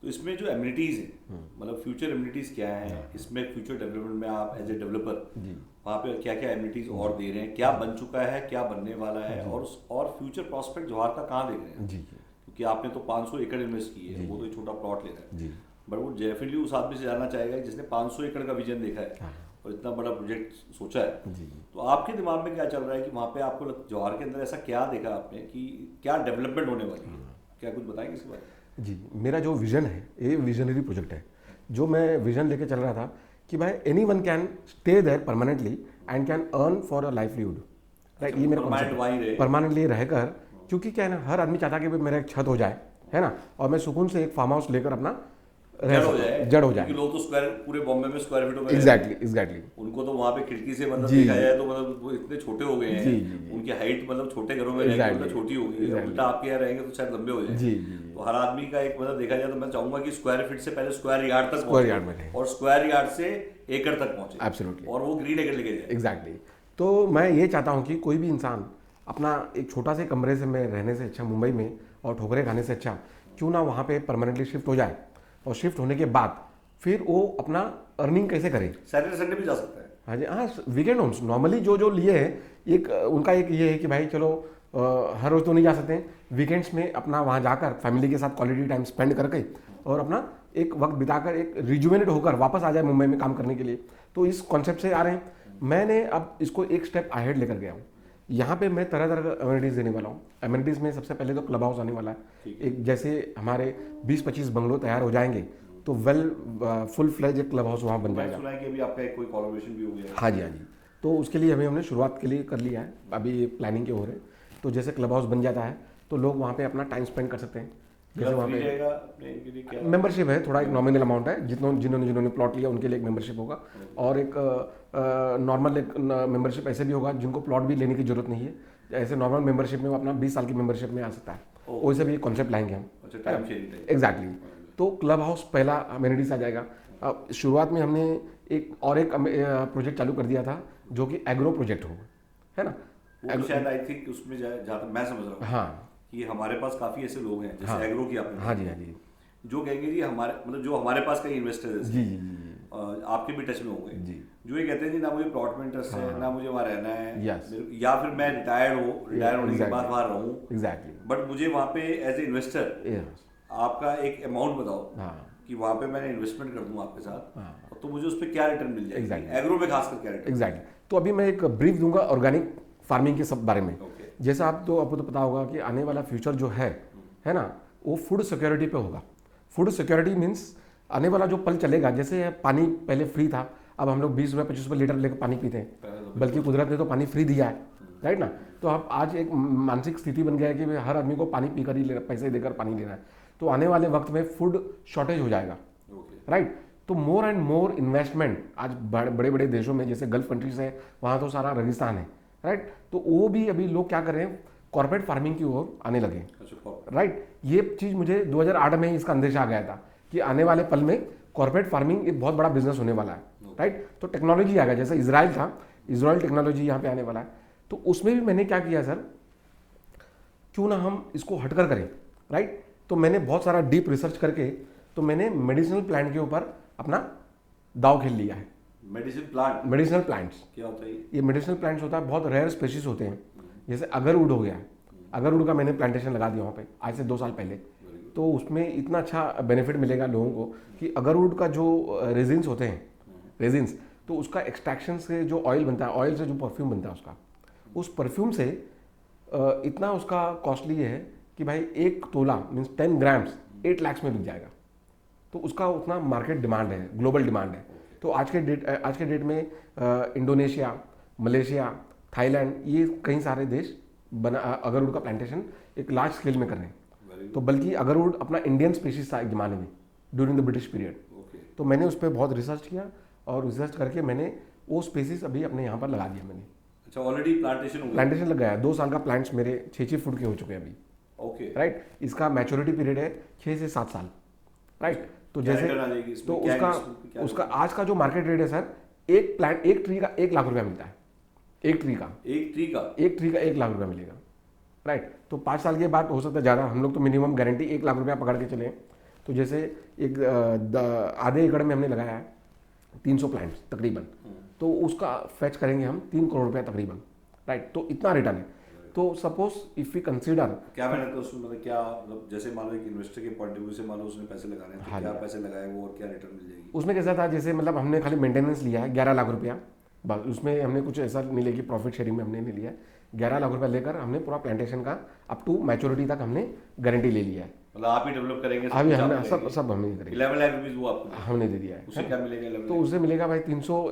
तो इसमें जो एमिनिटीज़ हैं, मतलब फ्यूचर एमिनिटीज़ क्या हैं, इसमें फ्यूचर डेवलपमेंट में आप एज ए डेवलपर वहाँ पे क्या क्या एमिनिटीज़ और दे रहे हैं, क्या बन चुका है, क्या बनने वाला है, और फ्यूचर प्रॉस्पेक्ट जवाहर का कहाँ देख रहे हैं? क्योंकि आपने तो 500 एकड़ इन्वेस्ट की है, वो तो एक छोटा प्लॉट ले रहा है, बट वो डेफिनेटली उस आदमी से जानना चाहेगा जिसने 500 एकड़ का विजन देखा है और इतना बड़ा प्रोजेक्ट सोचा है। तो आपके दिमाग में क्या चल रहा है कि वहाँ पे आपको जवाहर के अंदर ऐसा क्या देखा आपने कि क्या डेवलपमेंट होने वाली है, क्या कुछ बताएंगे इसके बारे में? जी, मेरा जो विजन है, ये विजनरी प्रोजेक्ट है। जो मैं विजन लेके चल रहा था कि भाई anyone can stay there permanently and can earn for a livelihood, right. ये मेरा कॉन्सेप्ट, परमानेंटली रहकर, क्योंकि क्या है ना, हर आदमी चाहता है कि मेरा एक छत हो जाए, है ना, और मैं सुकून से एक फार्म हाउस लेकर अपना जड़ हो जाए। लोग तो स्क्वायर, पूरे बॉम्बे में स्क्वायर फीटों में, एग्जैक्टली उनको तो वहाँ पे खिड़की से मतलब देखा जाए तो मतलब वो इतने छोटे हो गए हैं, उनकी हाइट मतलब छोटे घरों में रहकर छोटी हो गई है, उल्टा आपके यहाँ रहेंगे तो शायद लंबे हो जाए। तो हर आदमी का एक मतलब देखा जाए तो मैं चाहूंगा कि स्क्वायर फीट से पहले स्क्वायर यार्ड तक पहुंचे और स्क्वायर यार्ड से एकड़ तक पहुंचे, एब्सोल्युटली, और वो ग्रीन एकड़ लेके जाए। एग्जैक्टली। तो मैं ये चाहता हूँ कि कोई भी इंसान अपना एक छोटा से कमरे से में रहने से अच्छा, मुंबई में और ठोकरे खाने से अच्छा, क्यों ना वहाँ पे परमानेंटली शिफ्ट हो जाए, और शिफ्ट होने के बाद फिर वो अपना अर्निंग कैसे करे। सैटरडे संडे भी जा सकता है। हाँ जी, हाँ, वीकेंड होम्स नॉर्मली जो लिए हैं, एक उनका एक ये है कि भाई चलो हर रोज़ तो नहीं जा सकते हैं, वीकेंड्स में अपना वहाँ जाकर फैमिली के साथ क्वालिटी टाइम स्पेंड करके और अपना एक वक्त बिताकर एक रिजुवेनेट होकर वापस आ जाए मुंबई में काम करने के लिए। तो इस कॉन्सेप्ट से आ रहे हैं। मैंने अब इसको एक स्टेप अहेड लेकर गया हूँ। यहाँ पे मैं तरह तरह का अमेनिटीज़ देने वाला हूँ। अमेनिटीज़ में सबसे पहले तो क्लब हाउस आने वाला है। एक जैसे हमारे 20-25 बंगलो तैयार हो जाएंगे तो फुल फ्लेज एक क्लब हाउस वहाँ बन जाएगा। सुना है कि अभी आपका कोई कोलैबोरेशन भी हो गया है। हाँ जी, हाँ जी। तो उसके लिए हमने शुरुआत के लिए कर लिया है, अभी प्लानिंग के हो रहे हैं। तो जैसे क्लब हाउस बन जाता है तो लोग वहाँ पे अपना टाइम स्पेंड कर सकते हैं। जैसे वहाँ पे मेंबरशिप है, थोड़ा एक नॉमिनल अमाउंट है, जिन्होंने प्लॉट लिया उनके लिए एक मेंबरशिप होगा, और एक नॉर्मल एक मेंबरशिप ऐसे भी होगा जिनको प्लॉट भी लेने की जरूरत नहीं है। ऐसे नॉर्मल मेंबरशिप में वो अपना 20 साल की मेंबरशिप में आ सकता है। वैसे भी कॉन्सेप्ट लाएंगे हम। एग्जैक्टली। तो क्लब हाउस पहला अमेनिटीज आ जाएगा। अब शुरुआत में हमने एक प्रोजेक्ट चालू कर दिया था जो कि एग्रो प्रोजेक्ट हो, है ना। शायद आई थिंक उसमें जहाँ तक मैं समझ रहा हूँ, हाँ, कि हमारे पास काफी ऐसे लोग हैं जैसे एग्रो की आपने, हाँ जी, हाँ जी, जो कहेंगे जी हमारे मतलब जो हमारे पास कई इन्वेस्टर्स जी, आपके भी टच में होंगे जी, जो ये कहते हैं जी ना मुझे प्लॉट में इंटरेस्ट है, ना मुझे वहाँ रहना है, yes, या फिर मैं रिटायर होने के बाद वहाँ रहूँ, एग्जैक्टली, बट मुझे वहाँ पे एज ए इन्वेस्टर आपका एक अमाउंट बताओ, हाँ, कि वहाँ पे मैंने इन्वेस्टमेंट कर दूँ आपके साथ, हाँ, तो मुझे उस पर क्या रिटर्न मिल जाएगा, एग्रो में खासकर क्या रिटर्न। एग्जैक्टली। तो अभी मैं एक ब्रीफ दूंगा ऑर्गेनिक फार्मिंग के सब बारे में। जैसा आपको तो पता होगा कि आने वाला फ्यूचर जो है ना, वो फूड सिक्योरिटी पे होगा। फूड सिक्योरिटी मीन्स आने वाला जो पल चलेगा, जैसे पानी पहले फ्री था, अब हम लोग 20 रुपये 25 रुपये लीटर लेकर पानी पीते हैं, बल्कि कुदरत ने तो पानी फ्री दिया है, राइट ना। तो अब आज एक मानसिक स्थिति बन गया है कि हर आदमी को पानी पीकर ही पैसे देकर पानी लेना है। तो आने वाले वक्त में फूड शॉर्टेज हो जाएगा, राइट। तो मोर एंड मोर इन्वेस्टमेंट आज बड़े बड़े देशों में, जैसे गल्फ कंट्रीज है, वहाँ तो सारा रेगिस्तान है, राइट। तो वो भी अभी लोग क्या कर रहे हैं, कॉर्पोरेट फार्मिंग की ओर आने लगे, राइट। ये चीज़ मुझे 2008 में ही इसका अंदेशा आ गया था कि आने वाले पल में कॉर्पोरेट फार्मिंग एक बहुत बड़ा बिजनेस होने वाला है, राइट। तो टेक्नोलॉजी आ गया, जैसे इजराइल था, इजराइल टेक्नोलॉजी यहाँ पे आने वाला है। तो उसमें भी मैंने क्या किया सर, क्यों ना हम इसको हटकर करें, राइट। तो मैंने बहुत सारा डीप रिसर्च करके तो मैंने मेडिसिनल प्लांट के ऊपर अपना दाव खेल लिया है। मेडिसिनल प्लांट्स क्या होता है ये मेडिसिनल प्लांट्स होता है, बहुत रेयर स्पेशीज होते हैं। जैसे अगरवुड हो गया, अगरवुड का मैंने प्लांटेशन लगा दिया वहाँ पे आज से 2 साल पहले। तो उसमें इतना अच्छा बेनिफिट मिलेगा लोगों को कि अगरवुड का जो रेजिन्स होते हैं, रेजिन्स, तो उसका एक्सट्रैक्शन से जो ऑयल बनता है, ऑयल से जो परफ्यूम बनता है उसका, उस परफ्यूम से इतना उसका कॉस्टली है कि भाई 1 तोला मीन्स 10 ग्राम्स 8 लाख में बिक जाएगा। तो उसका उतना मार्केट डिमांड है, ग्लोबल डिमांड है। तो आज के डेट में इंडोनेशिया, मलेशिया, थाईलैंड, ये कई सारे देश अगरवुड का प्लांटेशन एक लार्ज स्केल में कर रहे हैं। तो बल्कि अगरवुड अपना इंडियन स्पीशीज था एक ज़माने में ड्यूरिंग द ब्रिटिश पीरियड। तो मैंने उस पर बहुत रिसर्च किया और रिसर्च करके मैंने वो स्पीसीज अभी अपने यहाँ पर लगा दिया मैंने। अच्छा, ऑलरेडी प्लांटेशन लग गया है। 2 साल का प्लांट्स मेरे 6 फुट के हो चुके हैं अभी, ओके, राइट। इसका मैच्योरिटी पीरियड है 6 से 7 साल, राइट। तो जैसे तो उसका आज का जो मार्केट रेट है सर, एक ट्री का 1 लाख रुपया मिलता है। एक ट्री का 1 लाख रुपया मिलेगा, राइट। तो 5 साल के बाद हो सकता है ज़्यादा, हम लोग तो मिनिमम गारंटी 1 लाख रुपया पकड़ के चले। तो जैसे एक आधे एकड़ में हमने लगाया है 300 प्लांट्स तकरीबन, तो उसका फैच करेंगे हम 3 करोड़ रुपया तकरीबन, राइट। तो इतना रिटर्न है। तो सपोज इफ वी कंसीडर क्या मैंने तो उसमें मतलब क्या मतलब जैसे मान लो एक इन्वेस्टर के पॉइंट ऑफ व्यू से मान लो उसने पैसे लगाने हैं, तो क्या पैसे लगाए वो और क्या रिटर्न मिल जाएगी? उसमें कैसा था, जैसे मतलब हमने खाली मेंटेनेंस लिया है 11 लाख रुपया, बस। उसमें हमने कुछ ऐसा नहीं लिया कि प्रॉफिट शेयरिंग में हमने नहीं लिया है। 11 लाख रुपया लेकर हमने पूरा प्लांटेशन का अप टू मैच्योरिटी तक हमने गारंटी ले लिया है। मतलब आप ही डेवलप करेंगे? अभी हमने सब हमने करेंगे। 11 लाख रुपीस वो आपको हमने दे दिया है। उससे क्या मिलेगा? तो उससे मिलेगा भाई 300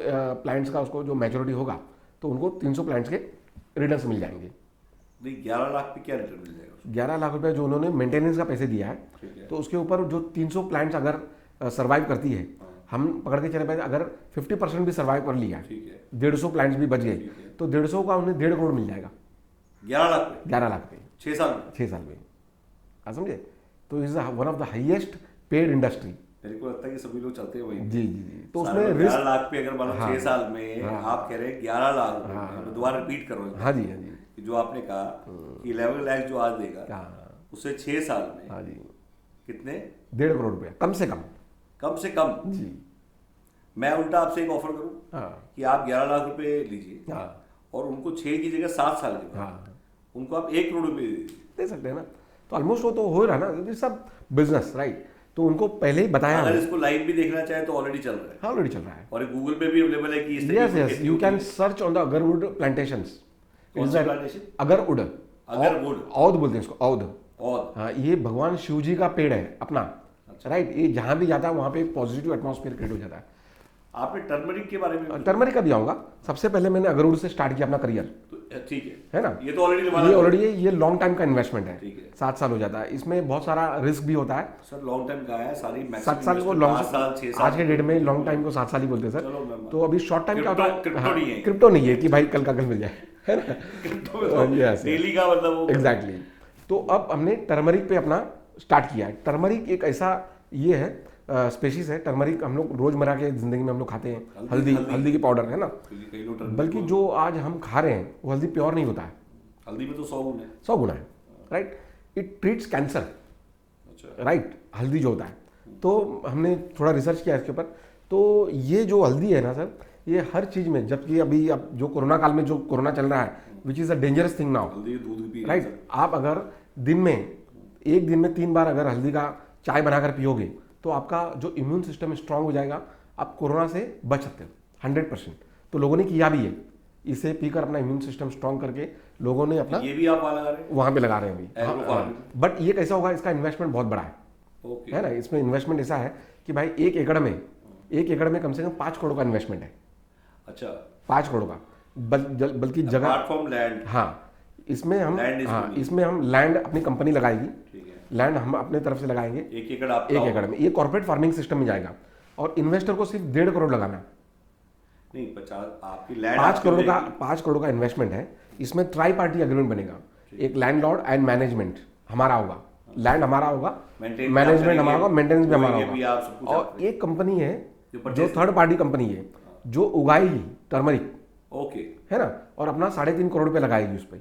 प्लांट्स का, उसको जो मैच्योरिटी होगा तो उनको 300 प्लांट्स के रिटर्न्स मिल जाएंगे। 11 लाख पे क्या रिटर्न मिल जाएगा? 11 लाख रुपए जो उन्होंने मेंटेनेंस का पैसे दिया है, तो उसके ऊपर जो 300 प्लांट्स अगर सर्वाइव करती है, हम पकड़ के चले पाए अगर 50% भी सर्वाइव कर लिया, 150 प्लांट्स भी बच गए, तो 150 का उन्हें 1.5 करोड़ मिल जाएगा। 11 लाख पे 6 साल में, आप समझे? तो is one of the highest paid industry. मेरे को लगता है कि सभी लोग चलते हैं वही। जी। तो उसमें रिस्क 11 लाख पे अगर मान लो 6 साल में आप कह रहे हैं 11 लाख, मैं दोबारा रिपीट कर रहा हूँ। हाँ जी। जो आपने कहा कि 11 लाख जो आज देगा, उससे 6 साल में हाँ जी कितने? 1.5 करोड़ रुपया कम से कम जी। मैं उल्टा आपसे एक ऑफर करूं कि आप 11 लाख रुपए लीजिए और उनको 6 की जगह 7 साल के बाद उनको आप 1 करोड़ रुपए दे सकते हैं ना। तो ऑलमोस्ट वो तो हो रहा है ना, ये सब बिजनेस, राइट। तो उनको पहले ही बताया। अगर इसको लाइव भी देखना चाहे तो ऑलरेडी चल रहा है। हाँ, ऑलरेडी चल रहा है और गूगल पे भी अवेलेबल है कि yes you can search on the agarwood plantations. Agarwood oud बोलते हैं इसको, औद। हाँ, ये भगवान शिव जी का पेड़ है अपना, राइट। ये जहाँ भी जाता है वहाँ पे एक पॉजिटिव एटमॉस्फेयर क्रिएट हो जाता है। आपने टर्मरिक के बारे में? टर्मरिक का भी आऊंगा। सबसे पहले मैंने अगरवुड से स्टार्ट किया अपना करियर, ठीक है ना। ये तो ऑलरेडी ये लॉन्ग टाइम का इन्वेस्टमेंट है, 7 साल हो जाता है। इसमें बहुत सारा रिस्क भी होता है सर। लॉन्ग टाइम का है सारी 7 साल को लॉन्ग, आज के डेट में लॉन्ग टाइम को 7 साल ही बोलते हैं सर। तो अभी शॉर्ट टाइम क्या होता है, क्रिप्टो नहीं है कि भाई कल का कल मिल जाए, है ना। डेली का मतलब एग्जैक्टली। तो अब हमने टर्मरिक पे अपना स्टार्ट किया है। टर्मरिक एक ऐसा ये है स्पेशीज है, टर्मरिक हम लोग रोजमर्रा के जिंदगी में हम लोग खाते हैं। हल्दी की पाउडर है ना, बल्कि जो आज हम खा रहे हैं वो हल्दी प्योर नहीं होता है। हल्दी में तो 100 गुना है, right. It treats cancer, right, हल्दी जो होता है। तो हमने थोड़ा रिसर्च किया इसके ऊपर। तो ये जो हल्दी है ना सर, ये हर चीज़ में, जबकि अभी अब जो कोरोना काल में जो कोरोना चल रहा है, which is a dangerous thing now, right. आप अगर एक दिन में 3 बार अगर हल्दी का चाय बनाकर पियोगे तो आपका जो इम्यून सिस्टम स्ट्रांग हो जाएगा, आप कोरोना से बच सकते हो 100%। तो लोगों ने किया भी है, इसे पीकर अपना इम्यून सिस्टम स्ट्रांग करके लोगों ने अपना, ये भी आप वहाँ पे लगा रहे हैं अभी। बट ये कैसा होगा, इसका इन्वेस्टमेंट बहुत बड़ा है ना। इसमें इन्वेस्टमेंट ऐसा है कि भाई 1 एकड़ में कम से कम 5 करोड़ का इन्वेस्टमेंट है। अच्छा, 5 करोड़ का, बल्कि जगह, हाँ, इसमें हम लैंड अपनी कंपनी लगाएगी, लैंड हम अपने तरफ से लगाएंगे 1 एकड़ में। ये कॉर्पोरेट फार्मिंग सिस्टम में जाएगा। और इन्वेस्टर को सिर्फ 1.5 करोड़ लगाना है। नहीं 50 आपकी लैंड 5 करोड़ का इन्वेस्टमेंट है। इसमें ट्राई पार्टी अग्रीमेंट बनेगा, एक लैंडलॉर्ड एंड मैनेजमेंट हमारा होगा, लैंड हमारा होगा, मैनेजमेंट हमारा होगा, मेंटेनेंस भी हमारा होगा। और एक कंपनी है जो थर्ड पार्टी कंपनी है जो उगाएगी टर्मरिक, ओके, है ना, और अपना 3.5 करोड़ रुपये लगाएगी उस पर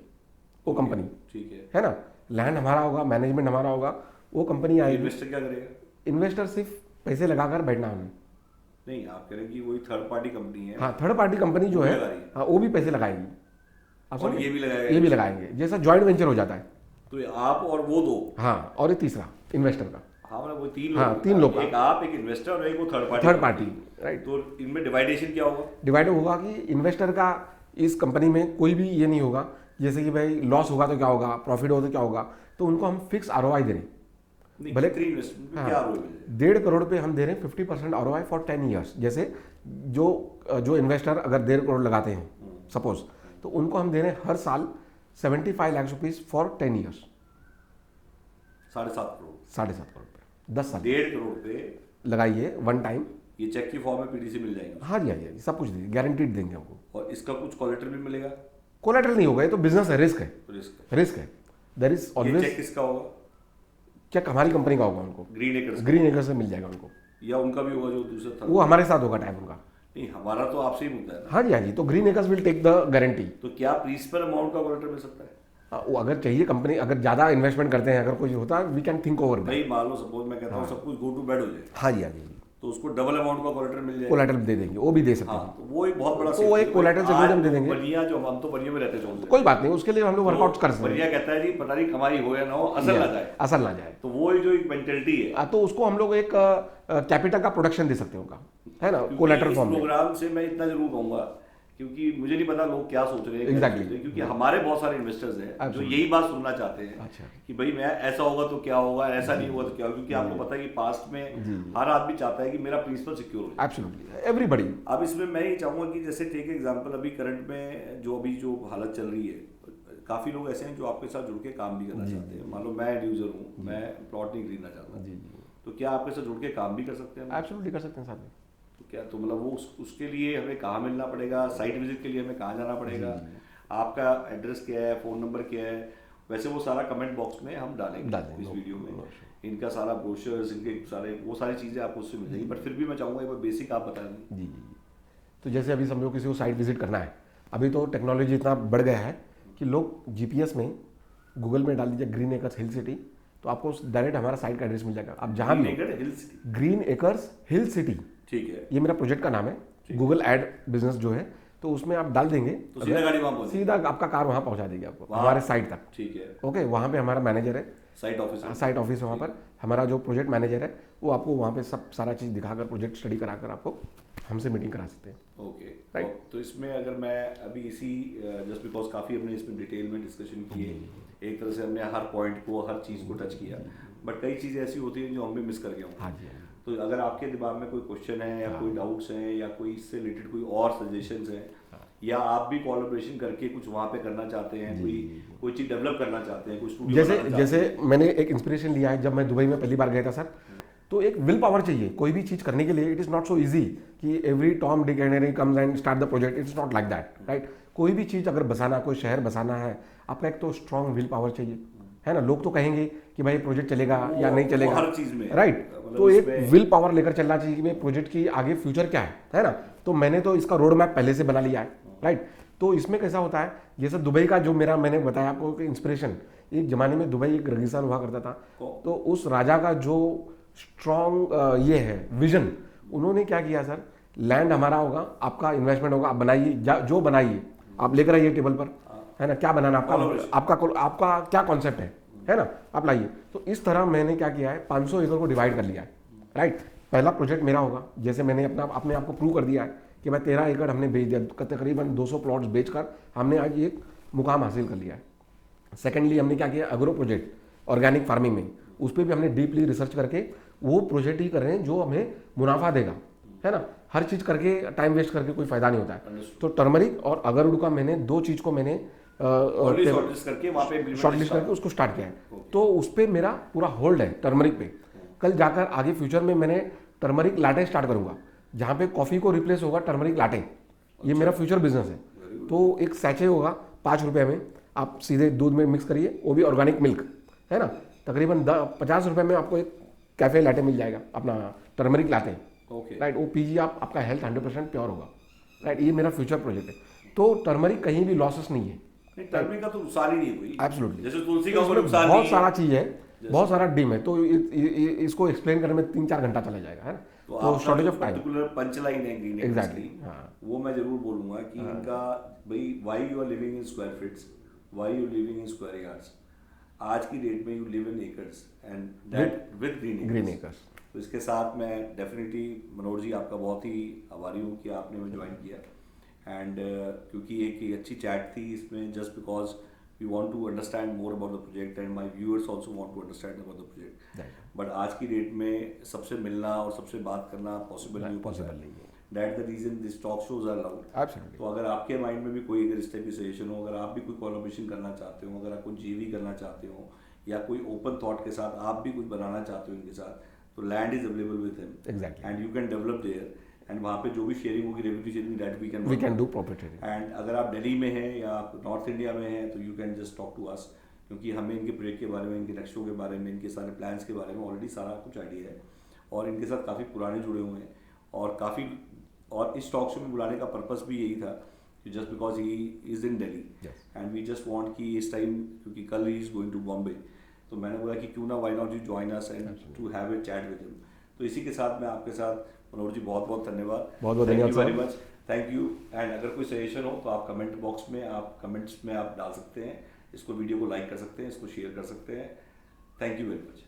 वो कंपनी, ठीक है ना। लैंड हमारा होगा, मैनेजमेंट हमारा होगा, वो कंपनी आएगी। इन्वेस्टर क्या करेगा? इन्वेस्टर सिर्फ पैसे लगाकर बैठना हमें। नहीं आप कह रहे हैं कि वही थर्ड पार्टी कंपनी है। हाँ, थर्ड पार्टी कंपनी जो है, हाँ, वो भी पैसे लगाएगी। आप और ये भी लगाएंगे, जैसा जॉइंट वेंचर हो जाता है। तो आप और वो दो, हाँ, और ये तीसरा इन्वेस्टर का, हाँ मतलब वो तीन हाँ, लोग, 3 लोग, एक आप, एक इन्वेस्टर और एक वो थर्ड पार्टी, राइट। तो इनमें डिवाइडेशन क्या होगा? डिवाइड होगा कि इन्वेस्टर का इस कंपनी में कोई भी ये नहीं होगा, जैसे कि भाई लॉस होगा तो क्या होगा, प्रॉफिट हो तो क्या होगा, तो उनको हम फिक्स ROI दे रहे हैं। भले 1.5 करोड़ पे हम दे रहे हैं 50% ROI फॉर 10 ईयर्स। जैसे जो इन्वेस्टर अगर 1.5 करोड़ लगाते हैं सपोज, तो उनको हम दे रहे हैं हर साल 75 lakh rupees for 10 years. 7.5 crore पे 10 साल 1.5 करोड़ पे लगाइए वन टाइम। ये चेक की फॉर्म में PDC मिल जाएगी? हाँ जी, हाँ जी, सब कुछ देंगे, गारंटीड देंगे हमको। और इसका कुछ कोलेटरल भी मिलेगा? कोलेटरल नहीं होगा, ये तो बिजनेस है, रिस्क है, रिस्क है। देयर इज ये ऑलवेज। चेक किसका होगा? चेक हमारी कंपनी का होगा, उनको ग्रीन एकर्स से मिल जाएगा उनको, या उनका भी होगा जो दूसरा था? वो हमारे साथ होगा टाइम उनका। नहीं हमारा तो आपसे ही होता है। हाँ जी, हाँ जी, तो Green Acres will take the guarantee. तो क्या प्रिंसिपल अमाउंट का कोलेटरल मिल सकता है? वो अगर चाहिए कंपनी, अगर ज्यादा इन्वेस्टमेंट करते हैं, अगर कुछ होता है, वी कैन थिंक ओवर। भाई मान लो सपोज मैं कहता हूँ सब कुछ गो टू बेड हो जाए, हाँ जी, हाँ जी, तो उसको डबल अमाउंट का कोलेटरल मिल जाएगा? कोलेटरल दे देंगे, वो भी दे सकते हैं। हाँ, तो वो एक बहुत बड़ा तो वो एक कोलेटरल से हम दे देंगे। बनिया जो हम तो बनिया में रहते हैं, कोई बात नहीं, उसके लिए हम लोग वर्कआउट कर सकते हैं। बनिया कहता है जी पता नहीं कमाई हो या ना हो, असल ना जाए, असल ना जाए। तो वो जो एक मेंटेलिटी है, तो उसको हम लोग एक कैपिटल का प्रोडक्शन दे सकते हैं उनका, है ना, कोलेटरल फॉर्म में। प्रोग्राम से मैं इतना जरूर कहूंगा, क्योंकि मुझे नहीं पता लोग क्या सोच रहे हैं Exactly. क्योंकि हमारे बहुत सारे इन्वेस्टर्स हैं जो यही बात सुनना चाहते हैं। अच्छा। कि भाई मैं ऐसा होगा तो क्या होगा, ऐसा नहीं होगा तो क्या होगा, क्योंकि आपको पता है कि पास्ट में हर आदमी चाहता है कि मेरा प्रिंसिपल सिक्योर हो जाए। Absolutely, everybody. अब इसमें मैं ये चाहूंगा कि जैसे टेक एग्जांपल, अभी करंट में जो हालत चल रही है, काफी लोग ऐसे हैं जो आपके साथ जुड़ के काम भी करना चाहते हैं। मान लो मैं एंड यूजर हूँ, मैं प्लॉट नहीं खरीदना चाहता, तो क्या आपके साथ जुड़ के काम भी कर सकते हैं? एब्सोल्युटली कर सकते हैं साथ में। तो क्या तो मतलब वो उसके लिए हमें कहाँ मिलना पड़ेगा, साइट विजिट के लिए हमें कहाँ जाना पड़ेगा, आपका एड्रेस क्या है, फ़ोन नंबर क्या है? वैसे वो सारा कमेंट बॉक्स में हम डालेंगे इस वीडियो में, इनका सारा ब्रोशर्स, इनके सारे वो सारी चीज़ें आपको उससे मिल जाएगी। बट फिर भी मैं चाहूँगा एक बार बेसिक आप बता दें। जी, तो जैसे अभी समझो किसी को साइट विजिट करना है, अभी तो टेक्नोलॉजी इतना बढ़ गया है कि लोग GPS में, गूगल में डाल दीजिए ग्रीन एकर्स हिल सिटी, तो आपको डायरेक्ट हमारा साइट का एड्रेस मिल जाएगा। आप जहाँ भी, ग्रीन एकर्स हिल सिटी, ठीक है, ये मेरा प्रोजेक्ट का नाम है, गूगल एड बिजनेस जो है, तो उसमें आप डाल देंगे तो सीधा गाड़ी वहाँ सीधा आपका कार वहाँ पहुँचा देगी आपको हमारे साइट तक। ठीक है, ओके, वहाँ पे हमारा मैनेजर है, साइट ऑफिस है वहाँ पर, हमारा जो प्रोजेक्ट मैनेजर है वो आपको वहाँ पे सब सारा चीज़ दिखाकर, प्रोजेक्ट स्टडी कराकर आपको हमसे मीटिंग करा सकते हैं। Okay, right. तो इसमें अगर मैं अभी इसी जस्ट बिकॉज काफ़ी हमने इसमें डिटेल में डिस्कशन किए, एक तरह से हमने हर पॉइंट को, हर चीज़ को टच किया, बट कई चीज़ें ऐसी होती हैं जो हम भी मिस कर गए हों। हाँ जी, तो अगर आपके दिमाग में कोई क्वेश्चन है या कोई डाउट्स हैं या कोई इससे रिलेटेड कोई और सजेशंस हैं, या आप भी कोलैबोरेशन करके कुछ वहाँ पे करना चाहते हैं, कोई चीज़ डेवलप करना चाहते हैं, कोई स्टूडियो जैसे मैंने एक इंस्पिरेशन लिया है जब मैं दुबई में पहली बार गया था सर, तो एक विल पावर चाहिए कोई भी चीज़ करने के लिए। It is not so easy कि every Tom Dick and Harry comes and start the project, it's not like that, right. कोई भी चीज़ अगर बसाना, कोई शहर बसाना है, आपका एक तो स्ट्रॉन्ग विल पावर चाहिए, है ना। लोग तो कहेंगे कि भाई प्रोजेक्ट चलेगा या नहीं चलेगा, हर चीज़ में, राइट। तो एक विल पावर लेकर चलना चाहिए कि भाई प्रोजेक्ट की आगे फ्यूचर क्या है ना। तो मैंने तो इसका रोड मैप पहले से बना लिया है, राइट। तो इसमें कैसा होता है, जैसे दुबई का जो मैंने बताया आपको कि इंस्पिरेशन, एक ज़माने में दुबई एक रेगिस्तान हुआ करता था, तो उस राजा का जो स्ट्रॉन्ग ये है विजन, उन्होंने क्या किया सर, लैंड हमारा होगा, आपका इन्वेस्टमेंट होगा, आप बनाइए, जो बनाइए आप लेकर आइए टेबल पर, है ना, क्या बनाना आपका क्या कॉन्सेप्ट है ना, आप लाइए। तो इस तरह मैंने क्या किया है, 500 एकड़ को डिवाइड कर लिया है, राइट। पहला प्रोजेक्ट मेरा होगा, जैसे मैंने अपने आप को प्रूव कर दिया है कि भाई 13 एकड़ हमने बेच दिया, तकरीबन 200 प्लॉट्स बेचकर हमने आज एक मुकाम हासिल कर लिया है। सेकेंडली हमने क्या किया, एग्रो प्रोजेक्ट ऑर्गेनिक फार्मिंग में, उस पर भी हमने डीपली रिसर्च करके वो प्रोजेक्ट ही कर रहे हैं जो हमें मुनाफा देगा, है ना। हर चीज़ करके टाइम वेस्ट करके कोई फायदा नहीं होता है। तो टर्मरिक और अगरवुड का मैंने 2 चीज़ को मैंने शॉर्टलिस्ट करके उसको स्टार्ट किया है। तो उस पर मेरा पूरा होल्ड है टर्मरिक पे। कल जाकर आगे फ्यूचर में मैंने टर्मरिक लाटे स्टार्ट करूंगा, जहाँ पे कॉफ़ी को रिप्लेस होगा टर्मरिक लाटे। ये मेरा फ्यूचर बिजनेस है। तो एक सैचे होगा 5 रुपये में, आप सीधे दूध में मिक्स करिए, वो भी ऑर्गेनिक मिल्क है ना, तकरीबन 50 रुपये में आपको एक कैफे लाटे मिल जाएगा, अपना टर्मरिक लाटे। ओके राइट, वो पीजिए आप, आपका हेल्थ 100% प्योर होगा। राइट, ये मेरा फ्यूचर प्रोजेक्ट है। तो टर्मरिक कहीं भी लॉसेस नहीं है, टर्मरिक का तो नुकसान ही नहीं कोई, एब्सोल्युटली। जैसे तुलसी का कोई नुकसान बहुत नहीं सारा चीज़ है, बहुत सारा डिम है, तो इसको एक्सप्लेन करने में 3-4 घंटा चला जाएगा, है ना। तो shortage of time, particular punchline है ग्रीन एग्जैक्टली, हाँ, वो मैं जरूर बोलूंगा कि इनका भाई why you are living in square feets, why you living in square yards, आज की डेट में you live in acres and that with Green Acres. तो इसके साथ मैं डेफिनेटली मनोहर जी आपका बहुत ही आभारी हूँ कि आपने मुझे ज्वाइन किया, एंड क्योंकि एक अच्छी चैट थी इसमें, just because we want to understand more about the project and my viewers also want to understand about the project. But आज की डेट में सबसे मिलना और सबसे बात करना पॉसिबल नहीं है। That the reason this talk shows are allowed. तो अगर आपके माइंड में भी कोई अगर इस टाइप की सजेशन हो, अगर आप भी कोई कोलैबोरेशन करना चाहते हो, अगर आप कोई जीवी करना चाहते हो, या कोई ओपन थॉट के साथ आप भी कुछ बनाना चाहते हो इनके साथ, तो land is available with him and you can develop there, and वहाँ पे जो भी शेयरिंग होगी revenue sharing that we can do property. And अगर आप दिल्ली में हैं या आप नॉर्थ इंडिया में हैं तो you can just talk to us, क्योंकि हमें इनके प्रोजेक्ट के बारे में, इनके नक्शों के बारे में, इनके सारे प्लान्स के बारे में ऑलरेडी सारा कुछ आइडिया है, और इनके साथ काफ़ी पुराने जुड़े हुए हैं, और काफ़ी, और इस टॉक शो में बुलाने का पर्पस भी यही था कि just because he is in Delhi and we just want कि इस टाइम, क्योंकि कल he is going to Bombay, तो मैंने बोला कि क्यों ना why not you join us and to have a chat with him. तो इसी के साथ मैं आपके साथ, मनोहर जी बहुत बहुत धन्यवाद, बहुत धन्यवाद very much, thank you. And अगर कोई सजेशन हो तो आप कमेंट बॉक्स में, आप कमेंट्स में आप डाल सकते हैं, इसको वीडियो को लाइक कर सकते हैं, इसको शेयर कर सकते हैं। Thank you very much.